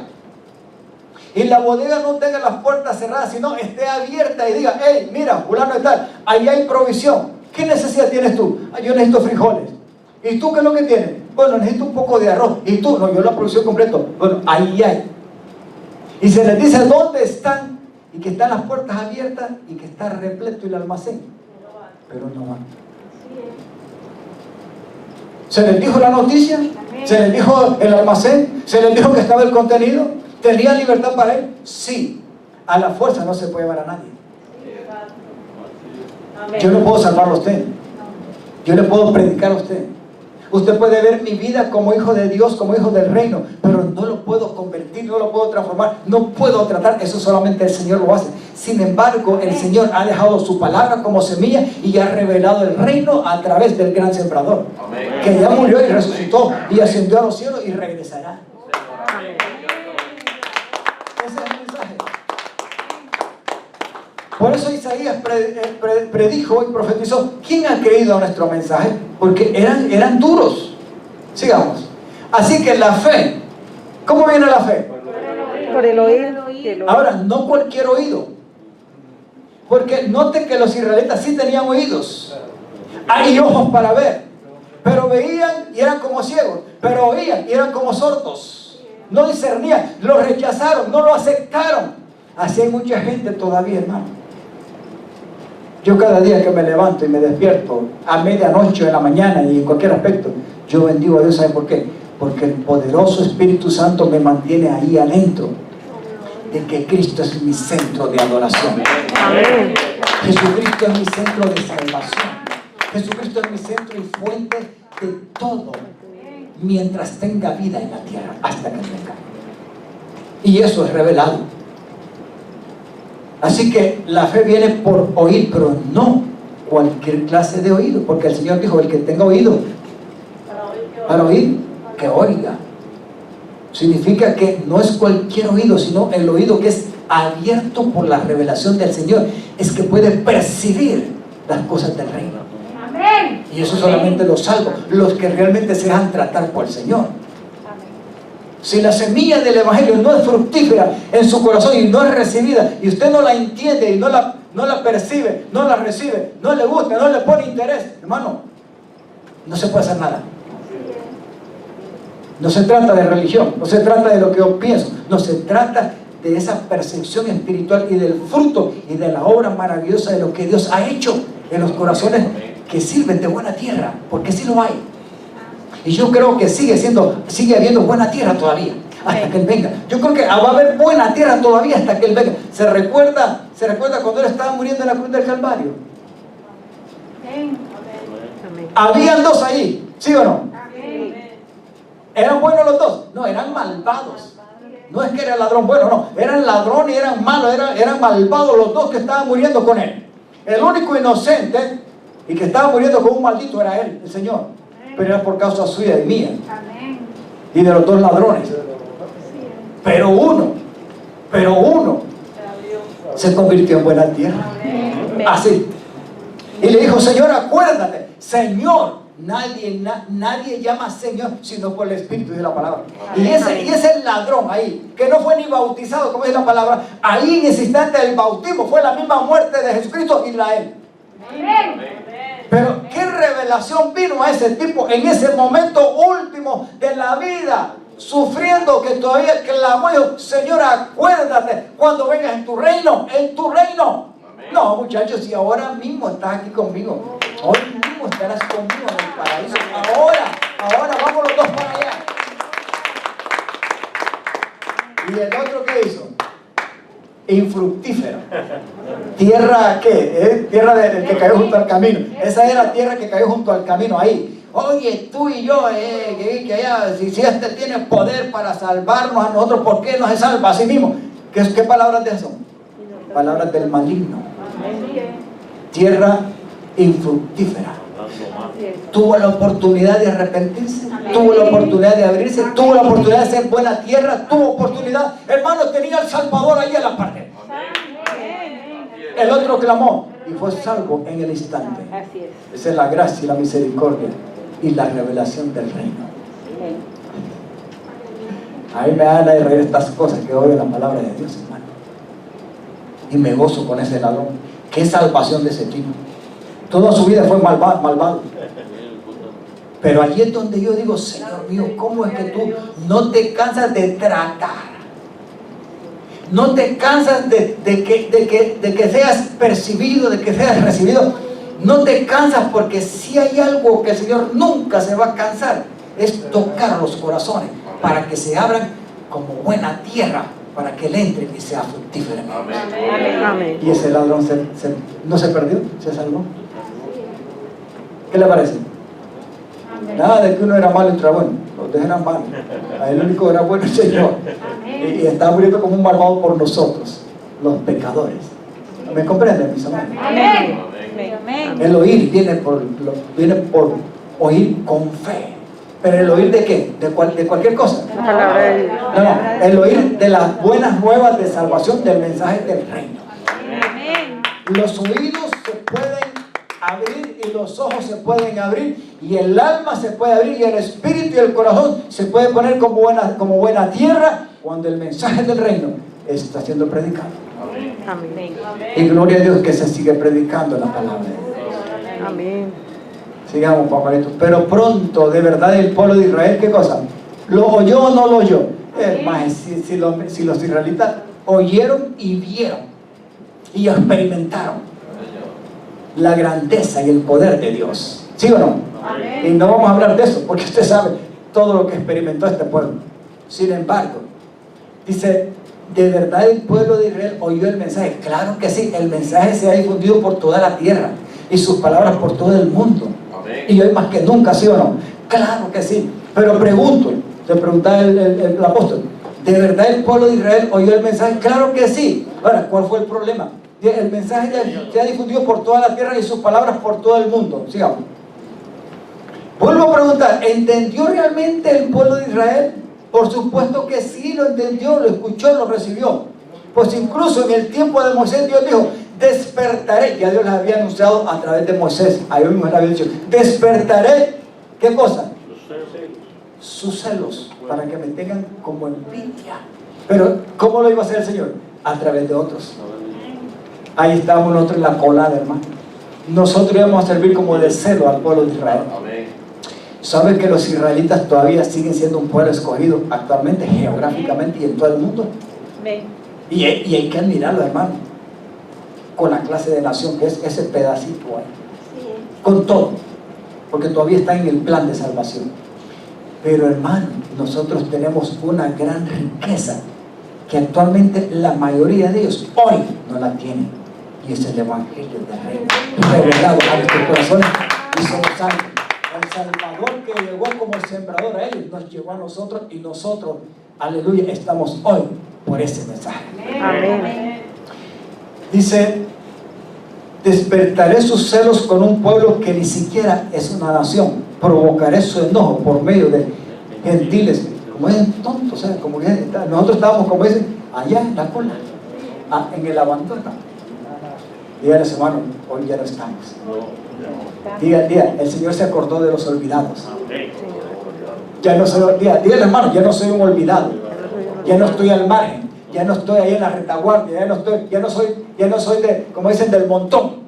S1: y la bodega no tenga las puertas cerradas, sino esté abierta y diga: hey, mira, fulano y tal, ahí hay provisión. ¿Qué necesidad tienes tú? Yo necesito frijoles. ¿Y tú qué es lo que tienes? Bueno, necesito un poco de arroz. ¿Y tú? No, yo la provisión completa. Bueno, ahí hay. Y se les dice dónde están, y que están las puertas abiertas y que está repleto el almacén, pero no van. Se les dijo la noticia, se les dijo el almacén, se les dijo que estaba el contenido, ¿Tenía libertad para él? Sí. A la fuerza no se puede llevar a nadie. Yo no puedo salvarlo a usted. Yo le puedo predicar a usted. Usted puede ver mi vida como hijo de Dios, como hijo del reino, pero no lo puedo convertir, no lo puedo transformar, no puedo tratar. Eso solamente el Señor lo hace. Sin embargo, el Señor ha dejado su palabra como semilla y ha revelado el reino a través del gran sembrador. Amén. Que ya murió y resucitó y ascendió a los cielos y regresará. Amén. Ese es el mensaje. Por eso Isaías predijo y profetizó. ¿Quién ha creído a nuestro mensaje? Porque eran duros. Sigamos. Así que la fe, ¿cómo viene la fe?
S3: Por el oír.
S1: Ahora, no cualquier oído. Porque note que los israelitas sí tenían oídos. Hay ojos para ver. Pero veían y eran como ciegos. Pero oían y eran como sordos. No discernían. Lo rechazaron, no lo aceptaron. Así hay mucha gente todavía, hermano. Yo cada día que me levanto y me despierto a medianoche, en la mañana y en cualquier aspecto, yo bendigo a Dios. ¿Sabe por qué? Porque el poderoso Espíritu Santo me mantiene ahí adentro de que Cristo es mi centro de adoración. Amén. Jesucristo es mi centro de salvación. Jesucristo es mi centro y fuente de todo mientras tenga vida en la tierra, hasta que venga. Y eso es revelado. Así que la fe viene por oír, pero no cualquier clase de oído, porque el Señor dijo: el que tenga oído para oír, que oiga. Significa que no es cualquier oído, sino el oído que es abierto por la revelación del Señor, es que puede percibir las cosas del reino. Amén. Y eso solamente los salvos, los que realmente se dejan tratar por el Señor. Si la semilla del Evangelio no es fructífera en su corazón y no es recibida, y usted no la entiende y no la percibe, no la recibe, no le gusta, no le pone interés, hermano, no se puede hacer nada. No se trata de religión, no se trata de lo que yo pienso, no se trata de esa percepción espiritual y del fruto y de la obra maravillosa de lo que Dios ha hecho en los corazones que sirven de buena tierra, porque sí lo hay. Y yo creo que sigue habiendo buena tierra todavía, hasta que Él venga. Yo creo que va a haber buena tierra todavía hasta que Él venga. ¿Se recuerda cuando Él estaba muriendo en la cruz del Calvario?
S4: Amén.
S1: Habían dos ahí, ¿sí o no? ¿Eran buenos los dos? No, eran malvados. No es que era ladrón bueno, no. Eran ladrones y eran malos, eran malvados los dos que estaban muriendo con Él. El único inocente y que estaba muriendo con un maldito era Él, el Señor. Pero era por causa suya y mía. Amén. Y de los dos ladrones. Pero uno se convirtió en buena tierra. Amén. Así. Y le dijo: Señor, acuérdate. Señor, nadie llama Señor sino por el Espíritu de la palabra. Y ese ladrón ahí, que no fue ni bautizado, como dice la palabra, ahí en ese instante del bautismo fue la misma muerte de Jesucristo y la de Él. Amén. Pero qué revelación vino a ese tipo en ese momento último de la vida, sufriendo, que todavía clamó: Señor, acuérdate cuando vengas en tu reino, en tu reino. Amén. No, muchachos, si ahora mismo estás aquí conmigo, hoy mismo estarás conmigo en el paraíso. Ahora vamos los dos para allá. ¿Y el otro qué hizo? Infructífera. ¿Tierra qué? Tierra del que cayó junto al camino. Esa era la tierra que cayó junto al camino ahí. Oye, tú y yo, que allá, si este tiene poder para salvarnos a nosotros, ¿por qué no se salva a sí mismo? ¿Qué palabras de eso? Palabras del maligno. Tierra infructífera. Tuvo la oportunidad de arrepentirse, tuvo la oportunidad de abrirse, tuvo la oportunidad de ser buena tierra, tuvo oportunidad. Hermano, tenía el Salvador ahí en la parte. El otro clamó y fue salvo en el instante. Esa es la gracia y la misericordia y la revelación del reino. A mí me dan a reír estas cosas que oigo en la palabra de Dios, hermano. Y me gozo con ese ladrón. Qué salvación de ese tipo. Toda su vida fue malvado. Pero allí es donde yo digo: Señor mío, ¿cómo es que tú no te cansas de tratar? No te cansas de que seas percibido, de que seas recibido. No te cansas, porque si hay algo que el Señor nunca se va a cansar, es tocar los corazones para que se abran como buena tierra para que él entre y sea fructífero.
S2: Amén.
S3: Amén.
S1: Y ese ladrón no se perdió, se salvó. ¿Qué le parece? Nada de que uno era malo y otro bueno. Los dos eran malos. El único que era bueno el Señor. Y está muriendo como un malvado por nosotros, los pecadores. ¿Me comprenden, mis amados?
S4: Amén.
S2: Amén.
S1: El oír viene por oír con fe. ¿Pero el oír de qué? ¿De cualquier cosa?
S3: La palabra de Dios.
S1: No, el oír de las buenas nuevas de salvación, del mensaje del reino.
S4: Amén.
S1: Los oídos se pueden abrir y los ojos se pueden abrir y el alma se puede abrir y el espíritu y el corazón se puede poner como buena tierra cuando el mensaje del reino está siendo predicado.
S3: Amén.
S1: Y gloria a Dios que se sigue predicando la palabra de Dios.
S3: Amén.
S1: Sigamos, paparito. Pero pronto, de verdad, el pueblo de Israel, ¿qué cosa? ¿Lo oyó o no lo oyó? Hermano, si los israelitas oyeron y vieron y experimentaron la grandeza y el poder de Dios. ¿Sí o no?
S2: Amén.
S1: Y no vamos a hablar de eso, porque usted sabe todo lo que experimentó este pueblo. Sin embargo, dice, ¿de verdad el pueblo de Israel oyó el mensaje? Claro que sí, el mensaje se ha difundido por toda la tierra y sus palabras por todo el mundo. Y hoy más que nunca, ¿sí o no? Claro que sí. Pero pregunto, le preguntaba el apóstol, ¿de verdad el pueblo de Israel oyó el mensaje? Claro que sí. Ahora, ¿cuál fue el problema? El mensaje ya se ha difundido por toda la tierra y sus palabras por todo el mundo. Sigamos. Vuelvo a preguntar, ¿entendió realmente el pueblo de Israel? Por supuesto que sí, lo entendió, lo escuchó, lo recibió. Pues incluso en el tiempo de Moisés Dios dijo, despertaré, ya Dios les había anunciado a través de Moisés, ahí mismo le había dicho, despertaré, ¿qué cosa? Sus celos, para que me tengan como envidia. Pero, ¿cómo lo iba a hacer el Señor? A través de otros. Ahí estábamos nosotros en la colada, hermano. Nosotros íbamos a servir como de celo al pueblo de Israel. ¿Saben que los israelitas todavía siguen siendo un pueblo escogido actualmente, geográficamente y en todo el mundo? Y hay que admirarlo, hermano, con la clase de nación que es ese pedacito ahí, con todo, porque todavía está en el plan de salvación. Pero hermano, nosotros tenemos una gran riqueza que actualmente la mayoría de ellos hoy no la tienen, y es el evangelio del reino revelado a nuestros corazones y somos salvos. El Salvador que llegó como sembrador a ellos nos llegó a nosotros y nosotros, aleluya, estamos hoy por ese mensaje.
S3: Amén.
S1: Dice, despertaré sus celos con un pueblo que ni siquiera es una nación, provocaré su enojo por medio de gentiles, como dicen tontos, ¿sabes? Como que nosotros estábamos, como dicen, allá en la cola, en el abandono. Dígales, hermano, hoy ya no estamos. Diga, el Señor se acordó de los olvidados. Ya no soy, dígale, hermano, ya no soy un olvidado, ya no estoy al margen, ya no estoy ahí en la retaguardia, ya no soy de, como dicen, del montón.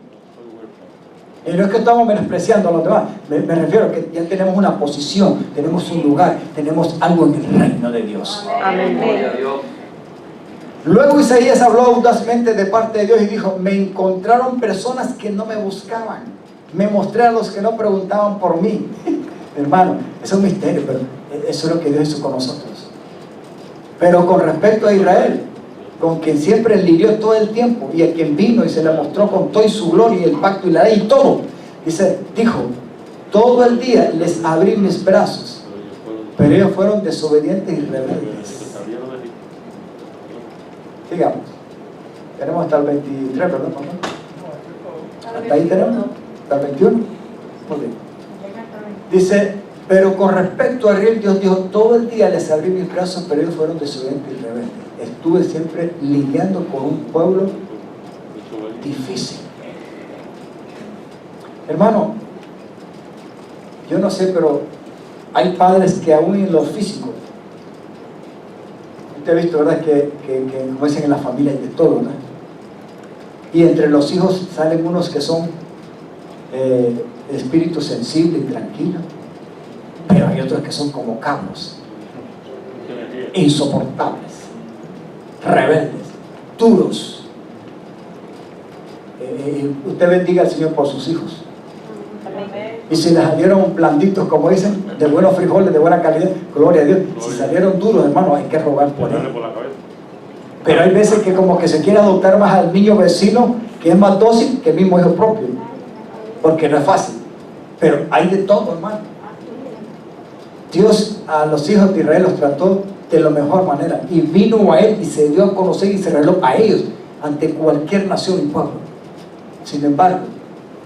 S1: Y no es que estamos menospreciando a los demás, me refiero a que ya tenemos una posición, tenemos un lugar, tenemos algo en el reino de Dios.
S3: Amén.
S1: Luego Isaías habló audazmente de parte de Dios y dijo, me encontraron personas que no me buscaban, me mostré a los que no preguntaban por mí. Hermano, eso es un misterio, pero eso es lo que Dios hizo con nosotros. Pero con respecto a Israel, con quien siempre lidió todo el tiempo, y a quien vino y se le mostró con todo y su gloria y el pacto y la ley y todo, dijo, todo el día les abrí mis brazos, pero ellos fueron desobedientes y rebeldes. Digamos, tenemos hasta el 23, ¿verdad, papá? ¿Hasta ahí tenemos? ¿Hasta el 21? Muy bien. Dice, pero con respecto a Israel, Dios dijo, todo el día les abrí mis brazos, pero ellos fueron desobedientes y rebeldes. Estuve siempre lidiando con un pueblo difícil. Hermano, yo no sé, pero hay padres que aún en lo físico, usted ha visto, ¿verdad? Que como dicen en la familia hay de todo, ¿verdad? Y entre los hijos salen unos que son espíritu sensible y tranquilo, pero hay otros que son como cabros, insoportables, rebeldes, duros. Usted bendiga al Señor por sus hijos. Y si les salieron blanditos, como dicen, de buenos frijoles, de buena calidad, gloria a Dios. Si salieron duros, hermano, hay que rogar por él. Pero hay veces que como que se quiere adoptar más al niño vecino, que es más dócil que el mismo hijo propio. Porque no es fácil. Pero hay de todo, hermano. Dios a los hijos de Israel los trató de la mejor manera. Y vino a él y se dio a conocer y se reveló a ellos ante cualquier nación y pueblo. Sin embargo,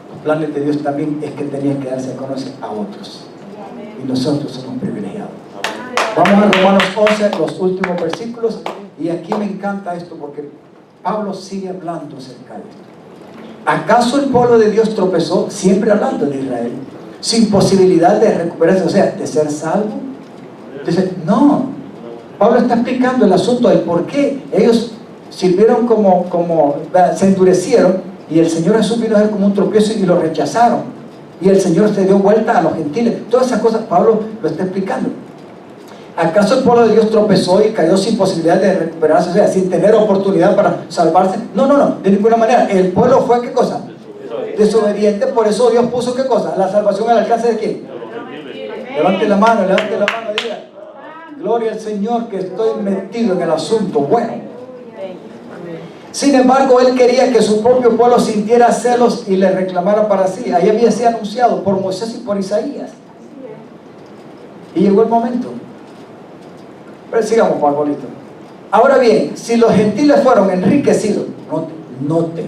S1: los planes de Dios también es que tenían que darse a conocer a otros. Y nosotros somos privilegiados. Vamos a Romanos 11, los últimos versículos. Y aquí me encanta esto porque Pablo sigue hablando acerca de esto. ¿Acaso el pueblo de Dios tropezó? Siempre hablando de Israel, sin posibilidad de recuperarse, o sea, de ser salvo. Dice, no. Pablo está explicando el asunto del por qué ellos sirvieron se endurecieron, y el Señor Jesús vino a ser como un tropiezo y lo rechazaron. Y el Señor se dio vuelta a los gentiles. Todas esas cosas Pablo lo está explicando. ¿Acaso el pueblo de Dios tropezó y cayó sin posibilidad de recuperarse, o sea, sin tener oportunidad para salvarse? No, de ninguna manera. El pueblo fue, ¿qué cosa? Desobediente. Por eso Dios puso, ¿qué cosa? La salvación al alcance de ¿quién? Levante la mano, diga: gloria al Señor, que estoy metido en el asunto bueno. Sin embargo, él quería que su propio pueblo sintiera celos y le reclamara para sí. Ahí había sido anunciado por Moisés y por Isaías. Y llegó el momento. Pero sigamos, Pablito. Ahora bien, si los gentiles fueron enriquecidos, note,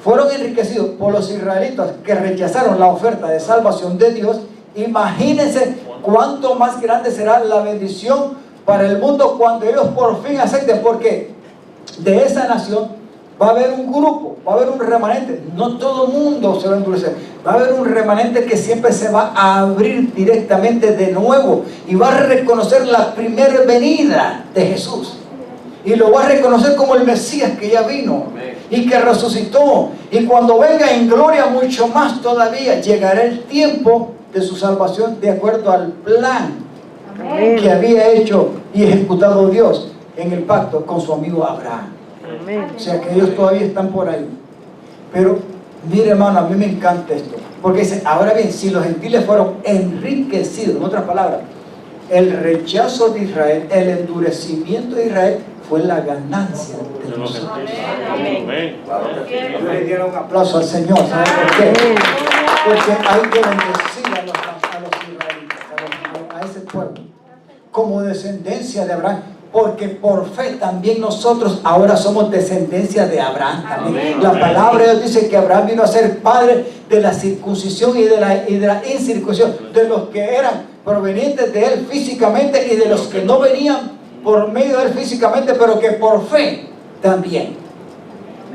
S1: fueron enriquecidos por los israelitas que rechazaron la oferta de salvación de Dios, imagínense cuánto más grande será la bendición para el mundo cuando ellos por fin acepten, porque de esa nación va a haber un grupo, va a haber un remanente. No todo el mundo se va a endurecer. Va a haber un remanente que siempre se va a abrir directamente de nuevo y va a reconocer la primera venida de Jesús. Y lo va a reconocer como el Mesías que ya vino y que resucitó. Y cuando venga en gloria mucho más todavía, llegará el tiempo de su salvación de acuerdo al plan que había hecho y ejecutado Dios en el pacto con su amigo Abraham. O sea que ellos todavía están por ahí. Pero mire, hermano, a mí me encanta esto, porque dice, ahora bien, si los gentiles fueron enriquecidos, en otras palabras, el rechazo de Israel, el endurecimiento de Israel fue la ganancia de nosotros. Le dieron un aplauso al Señor. ¿Sabe por qué? Porque hay que bendecir a los israelitas, a ese pueblo, como descendencia de Abraham. Porque por fe también nosotros ahora somos descendencia de Abraham también. La palabra de Dios dice que Abraham vino a ser padre de la circuncisión y de la incircuncisión, de los que eran provenientes de él físicamente y de los que no venían por medio de él físicamente, pero que por fe también.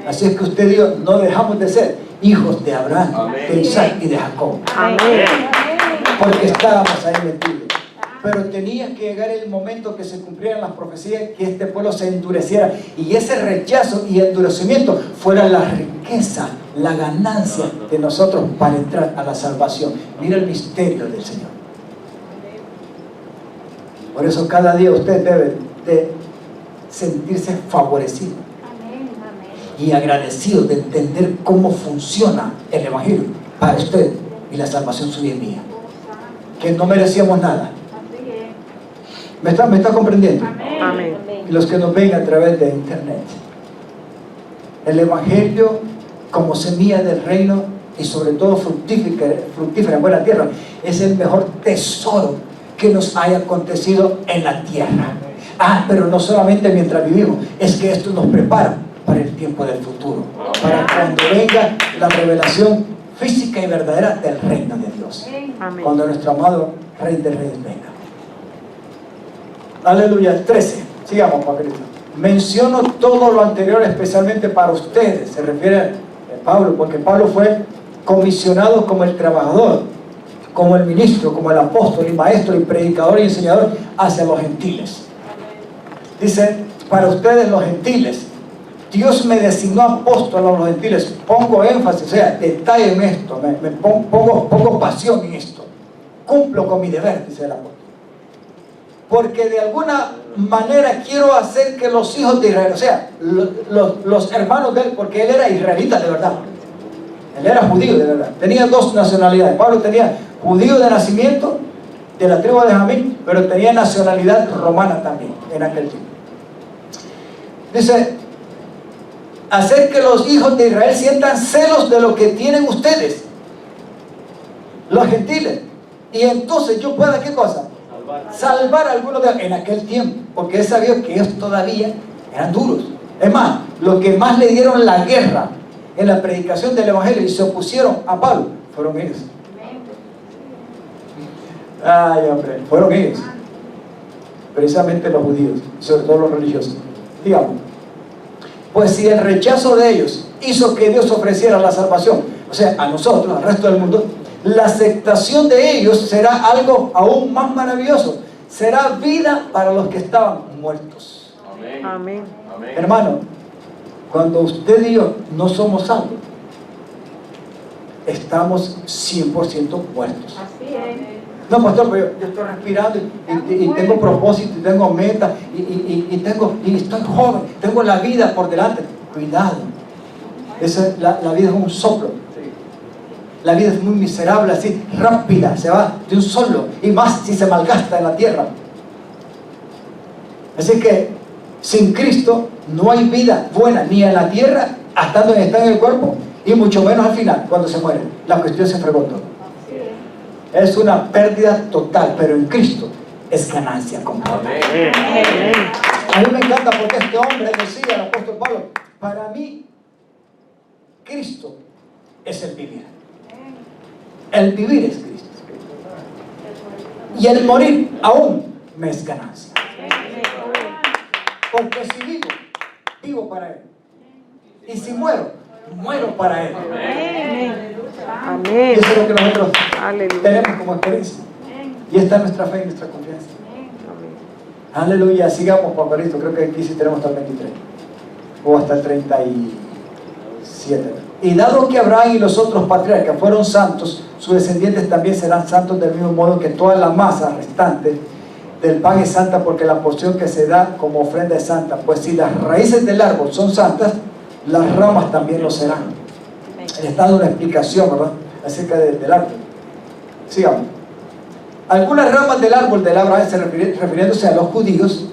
S1: Así es que usted y yo no dejamos de ser hijos de Abraham, de Isaac y de Jacob. Porque estábamos ahí metidos. Pero tenía que llegar el momento que se cumplieran las profecías, que este pueblo se endureciera y ese rechazo y endurecimiento fuera la riqueza, la ganancia de nosotros para entrar a la salvación. Mira el misterio del Señor. Por eso cada día usted debe de sentirse favorecido y agradecido de entender cómo funciona el Evangelio para usted y la salvación suya y mía, que no merecíamos nada. ¿Me está comprendiendo?
S3: Amén.
S1: Y los que nos ven a través de internet, el Evangelio como semilla del reino y sobre todo fructífera en buena tierra es el mejor tesoro que nos haya acontecido en la tierra. Pero no solamente mientras vivimos, es que esto nos prepara para el tiempo del futuro, para cuando venga la revelación física y verdadera del reino de Dios.
S3: Amén.
S1: Cuando nuestro amado Rey de Reyes venga. Aleluya. 13. Sigamos, Pablito. Menciono todo lo anterior especialmente para ustedes. Se refiere a Pablo, porque Pablo fue comisionado como el trabajador, como el ministro, como el apóstol y maestro y predicador y enseñador hacia los gentiles. Dice, para ustedes los gentiles, Dios me designó apóstol a los gentiles. Pongo énfasis, o sea, detalle en esto, pongo pasión en esto. Cumplo con mi deber, dice el apóstol. Porque de alguna manera quiero hacer que los hijos de Israel, o sea, los hermanos de él, porque él era israelita de verdad. Él era judío de verdad. Tenía dos nacionalidades. Pablo tenía judío de nacimiento, de la tribu de Benjamín, pero tenía nacionalidad romana también en aquel tiempo. Dice, hacer que los hijos de Israel sientan celos de lo que tienen ustedes, los gentiles, y entonces yo pueda, ¿qué cosa? Salvar a algunos de ellos en aquel tiempo, porque él sabía que ellos todavía eran duros. Es más, los que más le dieron la guerra en la predicación del evangelio y se opusieron a Pablo fueron ellos. Ay, hombre, fueron ellos, precisamente los judíos, sobre todo los religiosos. Digamos, pues si el rechazo de ellos hizo que Dios ofreciera la salvación, o sea, a nosotros, al resto del mundo, la aceptación de ellos será algo aún más maravilloso. Será vida para los que estaban muertos.
S3: Amén.
S1: Hermano, cuando usted y yo no somos salvos, estamos 100% muertos.
S4: Así es.
S1: No, pastor, pero yo estoy respirando y tengo propósito y tengo meta y estoy joven, tengo la vida por delante. Cuidado, la vida es un soplo. La vida es muy miserable, así, rápida, se va de un solo, y más si se malgasta en la tierra. Así que sin Cristo no hay vida buena ni en la tierra, hasta donde está en el cuerpo, y mucho menos al final, cuando se muere. La cuestión se fregó todo. Es una pérdida total, pero en Cristo es ganancia completa. A mí me encanta porque este hombre decía, el apóstol Pablo, para mí Cristo es el vivir. El vivir es Cristo. Y el morir aún me es ganancia. Porque si vivo, vivo para Él. Y si muero, muero para Él.
S3: Amén.
S1: Y eso es lo que nosotros
S3: Aleluya.
S1: tenemos como experiencia. Y esta es nuestra fe y nuestra confianza.
S3: Amén.
S1: Aleluya. Sigamos, Paparito. Creo que aquí sí tenemos hasta el 23. O hasta el 37. Y dado que Abraham y los otros patriarcas fueron santos, sus descendientes también serán santos del mismo modo que toda la masa restante del pan es santa, porque la porción que se da como ofrenda es santa. Pues si las raíces del árbol son santas, las ramas también lo serán. Le está dando una explicación, ¿verdad?, acerca del árbol. Sigamos. Algunas ramas del árbol del Abraham, refiriéndose a los judíos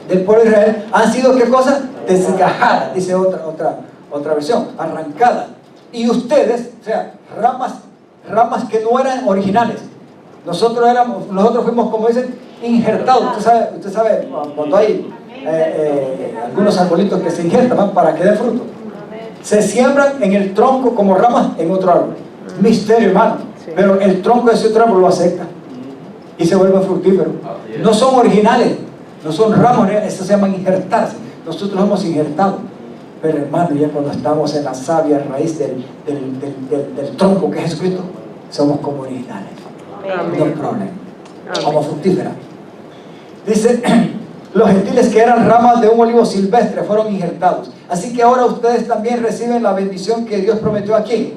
S1: del pueblo de Israel, han sido, ¿qué cosa? Desgajadas, dice otra versión, arrancadas. Y ustedes, o sea, ramas que no eran originales. Nosotros fuimos, como dicen, injertados. Usted sabe cuando hay algunos arbolitos que se injertan, ¿no?, para que den fruto. Se siembran en el tronco como ramas en otro árbol. Misterio, hermano.
S3: Sí.
S1: Pero el tronco de ese otro árbol lo acepta y se vuelve fructífero. No son originales, no son ramos, eso se llama injertarse. Nosotros hemos injertado. Pero hermano, ya cuando estamos en la sabia raíz del tronco que es Jesucristo, somos como originales.
S3: Amén.
S1: No hay problema.
S3: Amén.
S1: Como fructífera. Dice, los gentiles que eran ramas de un olivo silvestre fueron injertados. Así que ahora ustedes también reciben la bendición que Dios prometió aquí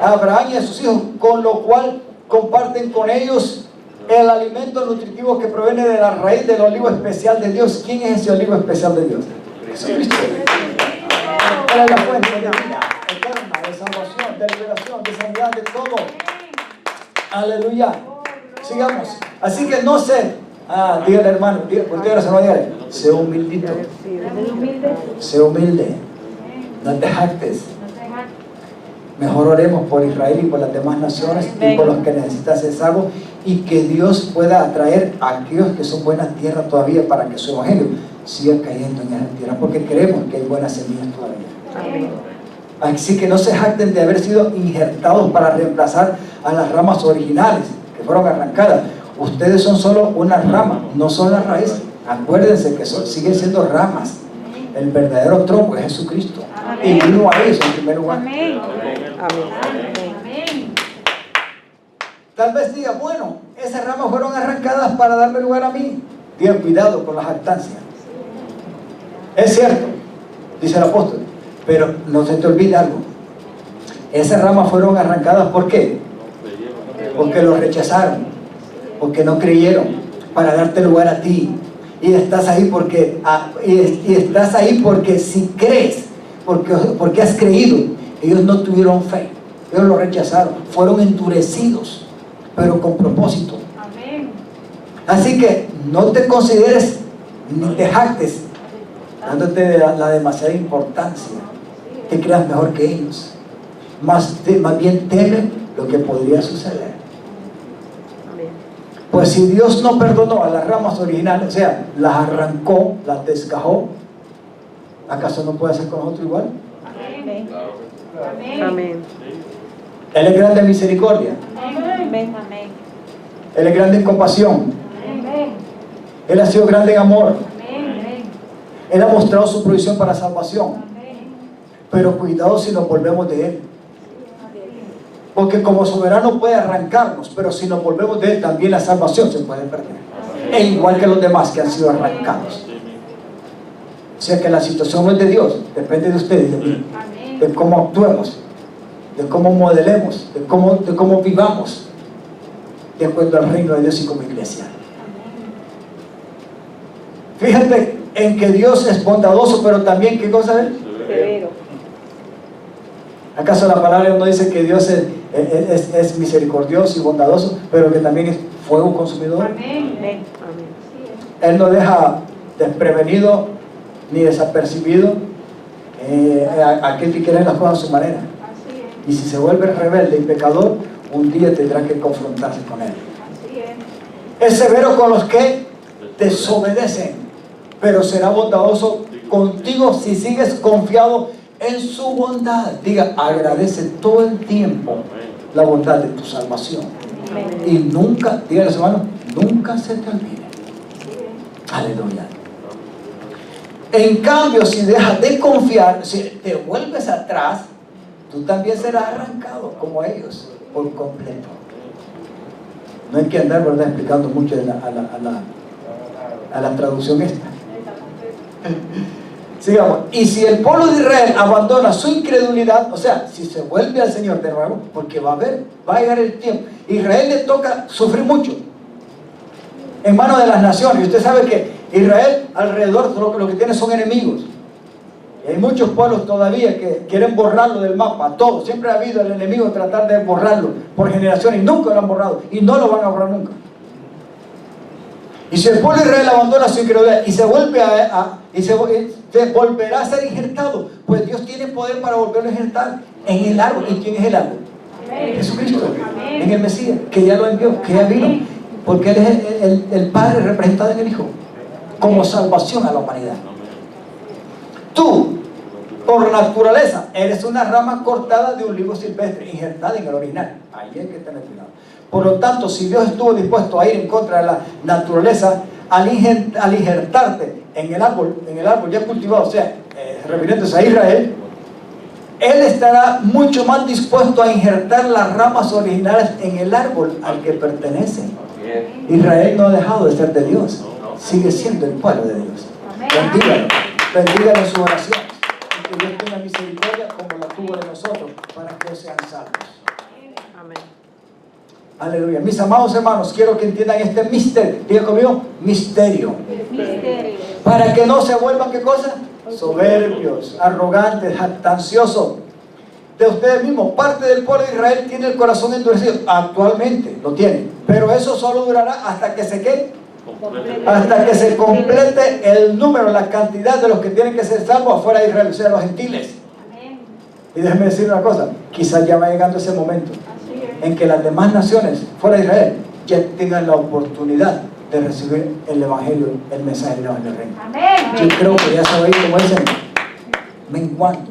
S1: a Abraham y a sus hijos, con lo cual comparten con ellos el alimento nutritivo que proviene de la raíz del olivo especial de Dios. ¿Quién es ese olivo especial de Dios? Jesucristo. Él es la fuente de vida eterna, de salvación, de liberación, de sanidad, de todo. Aleluya. Sigamos. Así que no sé. Dígale, hermano, porque ahora se lo dígale. Sé humildito. Sé humilde. No te jactes. Mejor oremos por Israel y por las demás naciones y por los que necesitan ser salvos, y que Dios pueda atraer a aquellos que son buenas tierras todavía, para que su evangelio siga cayendo en esa tierra, porque creemos que hay buenas semillas todavía.
S3: Amén.
S1: Así que no se jacten de haber sido injertados para reemplazar a las ramas originales que fueron arrancadas. Ustedes son solo una rama, no son las raíces. Acuérdense que siguen siendo ramas. El verdadero tronco es Jesucristo. Y vino a eso en primer lugar.
S4: Amén.
S3: Amén.
S1: Tal vez diga, bueno, esas ramas fueron arrancadas para darme lugar a mí. Digan, cuidado con la jactancia. Es cierto, dice el apóstol, pero no se te olvide algo. Esas ramas fueron arrancadas, ¿por qué? Porque lo rechazaron, porque no creyeron, para darte lugar a ti. Y estás ahí porque si crees, porque has creído. Ellos no tuvieron fe. Ellos lo rechazaron, fueron endurecidos, pero con propósito.
S4: Amén.
S1: Así que no te consideres ni te jactes dándote la demasiada importancia, te creas mejor que ellos, más bien teme lo que podría suceder.
S3: Amén.
S1: Pues si Dios no perdonó a las ramas originales, o sea, las arrancó, las desgajó, ¿acaso no puede hacer con nosotros igual?
S4: Amén. Amén.
S3: Amén.
S1: Él es grande en misericordia,
S4: Amén.
S2: Amén.
S1: Él es grande en compasión,
S4: Amén.
S1: Él ha sido grande en amor,
S4: Amén.
S1: Él ha mostrado su provisión para salvación.
S4: Amén.
S1: Pero cuidado si nos volvemos de Él, porque como soberano puede arrancarnos, pero si nos volvemos de Él, también la salvación se puede perder, e igual que los demás que han sido arrancados. O sea que la situación no es de Dios, depende de ustedes, de mí,
S4: Amén.
S1: de cómo actuemos, de cómo modelemos, de cómo vivamos de acuerdo al reino de Dios y como iglesia. Fíjate en que Dios es bondadoso, pero también, ¿qué cosa es?
S3: Severo.
S1: ¿Acaso la palabra no dice que Dios es misericordioso y bondadoso, pero que también es fuego consumidor?
S4: Amén.
S2: Amén.
S3: Amén.
S1: Él no deja desprevenido ni desapercibido a aquel que quiere las cosas a su manera.
S4: Así es.
S1: Y si se vuelve rebelde y pecador, un día tendrá que confrontarse con él.
S4: Así es.
S1: Es severo con los que desobedecen, pero será bondadoso contigo si sigues confiado en su bondad. Diga, agradece todo el tiempo la bondad de tu salvación.
S2: Amén.
S1: Y nunca, dígale a su hermano, nunca se te olvide. Aleluya. En cambio, si dejas de confiar, si te vuelves atrás, tú también serás arrancado como ellos por completo. No hay que andar, ¿verdad?, explicando mucho a la traducción esta. Sigamos. Y si el pueblo de Israel abandona su incredulidad, o sea, si se vuelve al Señor de nuevo, porque va a llegar el tiempo. Israel le toca sufrir mucho en manos de las naciones. Y usted sabe que Israel alrededor lo que tiene son enemigos. Y hay muchos pueblos todavía que quieren borrarlo del mapa, todo. Siempre ha habido el enemigo tratar de borrarlo por generaciones y nunca lo han borrado. Y no lo van a borrar nunca. Y si el pueblo de Israel abandona su incredulidad y se vuelve se volverá a ser injertado, pues Dios tiene poder para volverlo a injertar en el árbol. ¿Y quién es el árbol?
S4: Amén.
S1: Jesucristo,
S4: Amén.
S1: en el Mesías, que ya lo envió, que ya vino, porque Él es el Padre representado en el Hijo, como salvación a la humanidad. Tú, por naturaleza, eres una rama cortada de un olivo silvestre, injertada en el original. Ahí hay que tener cuidado. Por lo tanto, si Dios estuvo dispuesto a ir en contra de la naturaleza al injertarte en el árbol ya cultivado, o sea, refiriéndose a Israel, Él estará mucho más dispuesto a injertar las ramas originales en el árbol al que pertenece. Israel no ha dejado de ser de Dios, sigue siendo el pueblo de Dios.
S4: Amén.
S1: Bendígalo en su oración, y que Dios tenga misericordia como la tuvo de nosotros, para que sean salvos.
S3: Amén.
S1: Aleluya. Mis amados hermanos, quiero que entiendan este misterio. Diga conmigo, misterio.
S2: Misterio.
S1: Para que no se vuelvan, ¿qué cosa? Soberbios, arrogantes, jactanciosos de ustedes mismos. Parte del pueblo de Israel tiene el corazón endurecido. Actualmente lo tiene. Pero eso solo durará hasta que se quede. Hasta que se complete el número, la cantidad de los que tienen que ser salvos afuera de Israel, o sea, los gentiles.
S4: Amén.
S1: Y déjenme decir una cosa, quizás ya va llegando ese momento
S4: Así es.
S1: en que las demás naciones fuera de Israel ya tengan la oportunidad de recibir el Evangelio, el mensaje del Evangelio del Reino.
S4: Amén.
S1: Yo creo que ya se va a ir, como dicen, menguando.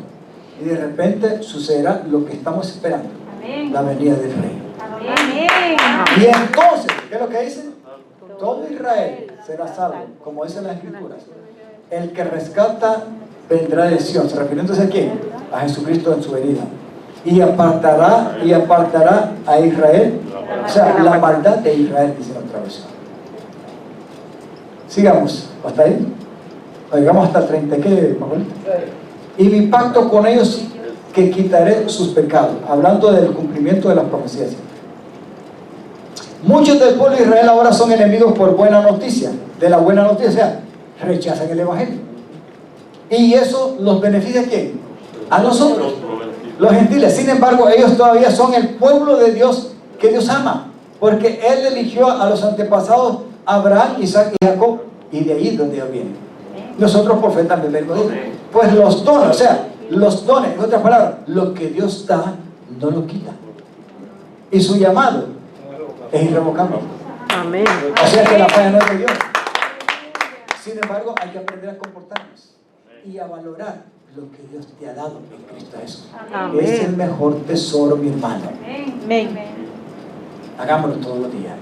S1: Y de repente sucederá lo que estamos esperando,
S4: Amén.
S1: la venida del Rey.
S4: Amén.
S1: Y entonces, ¿qué es lo que dice? Todo Israel será salvo, como dicen las Escrituras. El que rescata vendrá de Sion, refiriéndose a quién? A Jesucristo en su venida. Y apartará a Israel, o sea, la maldad de Israel, dice la otra versión. Sigamos, ¿hasta ahí? Llegamos hasta el 30, ¿qué, Manuel? Y mi pacto con ellos, que quitaré sus pecados, hablando del cumplimiento de las profecías. Muchos del pueblo de Israel ahora son enemigos por buena noticia, de la buena noticia, o sea, rechazan el Evangelio. Y eso los beneficia ¿a quién? A nosotros. los gentiles. Sin embargo, ellos todavía son el pueblo de Dios que Dios ama, porque Él eligió a los antepasados Abraham, Isaac y Jacob, y de ahí donde ellos vienen. Nosotros por fe también venimos de ahí. Pues los dones, o sea, los dones, en otras palabras, lo que Dios da, no lo quita. Y su llamado es irrevocable.
S3: Amén.
S1: O sea que la falla no es de Dios. Sin embargo, hay que aprender a comportarnos y a valorar lo que Dios te ha dado en Cristo Jesús.
S3: Amén.
S1: Es el mejor tesoro, mi hermano.
S2: Amén.
S1: Hagámoslo todos los días.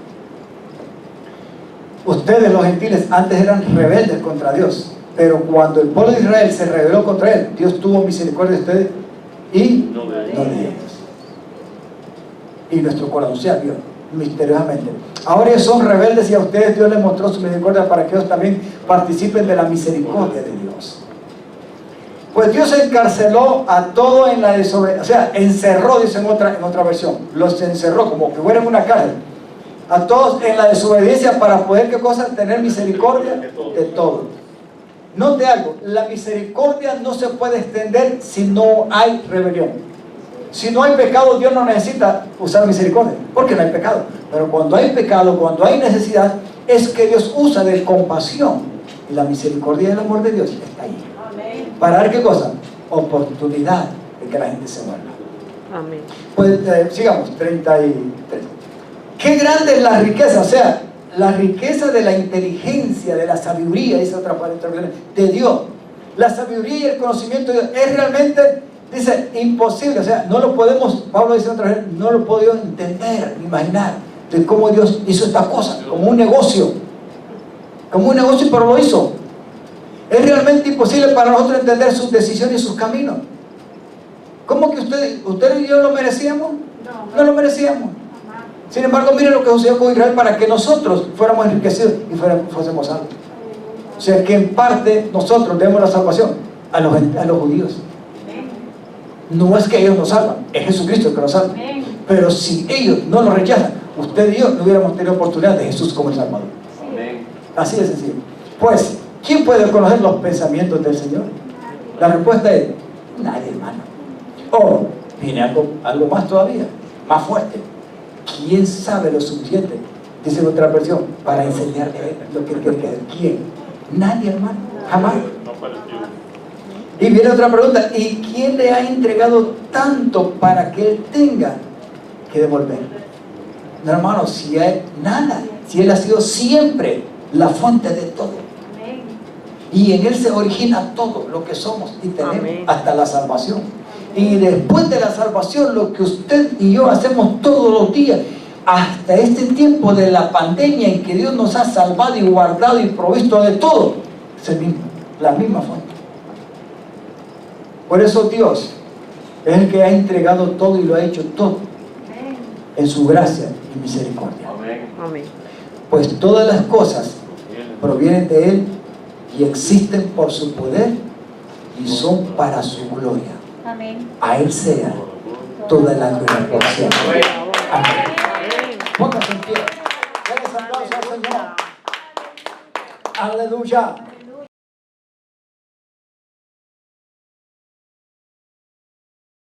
S1: Ustedes, los gentiles, antes eran rebeldes contra Dios, pero cuando el pueblo de Israel se rebeló contra Él, Dios tuvo misericordia de ustedes y no de ellos. Y nuestro corazón se abrió misteriosamente. Ahora ellos son rebeldes y a ustedes Dios les mostró su misericordia para que ellos también participen de la misericordia de Dios. Pues Dios encarceló a todos en la desobediencia, o sea, encerró, dice en otra versión, los encerró como que fueran en una cárcel, a todos en la desobediencia para poder, ¿qué cosa? Tener misericordia de todos. Note algo, la misericordia no se puede extender si no hay rebelión. Si no hay pecado, Dios no necesita usar misericordia, porque no hay pecado. Pero cuando hay pecado, cuando hay necesidad, es que Dios usa de compasión. Y la misericordia y el amor de Dios está ahí. ¿Para dar qué cosa? Oportunidad de que la gente se vuelva.
S3: Amén.
S1: Pues sigamos, 33. Qué grande es la riqueza, o sea, la riqueza de la inteligencia, de la sabiduría, dice otra parte de Dios. La sabiduría y el conocimiento de Dios es realmente, dice, imposible, o sea, no lo podemos, Pablo dice otra vez, no lo puedo entender, imaginar, de cómo Dios hizo esta cosa, como un negocio, pero lo hizo. Es realmente imposible para nosotros entender sus decisiones y sus caminos. ¿Cómo que ustedes y yo lo merecíamos? No lo merecíamos. Sin embargo, miren lo que sucedió con Israel para que nosotros fuéramos enriquecidos y fuésemos salvos. O sea que en parte nosotros debemos la salvación a los judíos. No es que ellos nos salvan, es Jesucristo el que nos salva. Pero si ellos no nos rechazan, usted y yo no hubiéramos tenido oportunidad de Jesús como el Salvador. Así de sencillo. Pues, ¿quién puede conocer los pensamientos del Señor? La respuesta es nadie, hermano. O viene algo más todavía, más fuerte. ¿Quién sabe lo suficiente? Dice en otra versión, para enseñarle a él lo que él quiere que haga. ¿Quién? Nadie, hermano, jamás. Y viene otra pregunta, ¿y quién le ha entregado tanto para que él tenga que devolver? No, hermano, si hay nada, si él ha sido siempre la fuente de todo. Y en él se origina todo lo que somos y tenemos. Amén. Hasta la salvación. Y después de la salvación, lo que usted y yo hacemos todos los días, hasta este tiempo de la pandemia en que Dios nos ha salvado y guardado y provisto de todo, es el mismo, la misma fuente. Por eso Dios es el que ha entregado todo y lo ha hecho todo en su gracia y misericordia.
S3: Amén.
S1: Pues todas las cosas provienen de Él y existen por su poder y son para su gloria.
S2: Amén.
S1: A Él sea toda la gloria por siempre. Amén. Póngase en pie. Denle aplauso al Señor. Aleluya.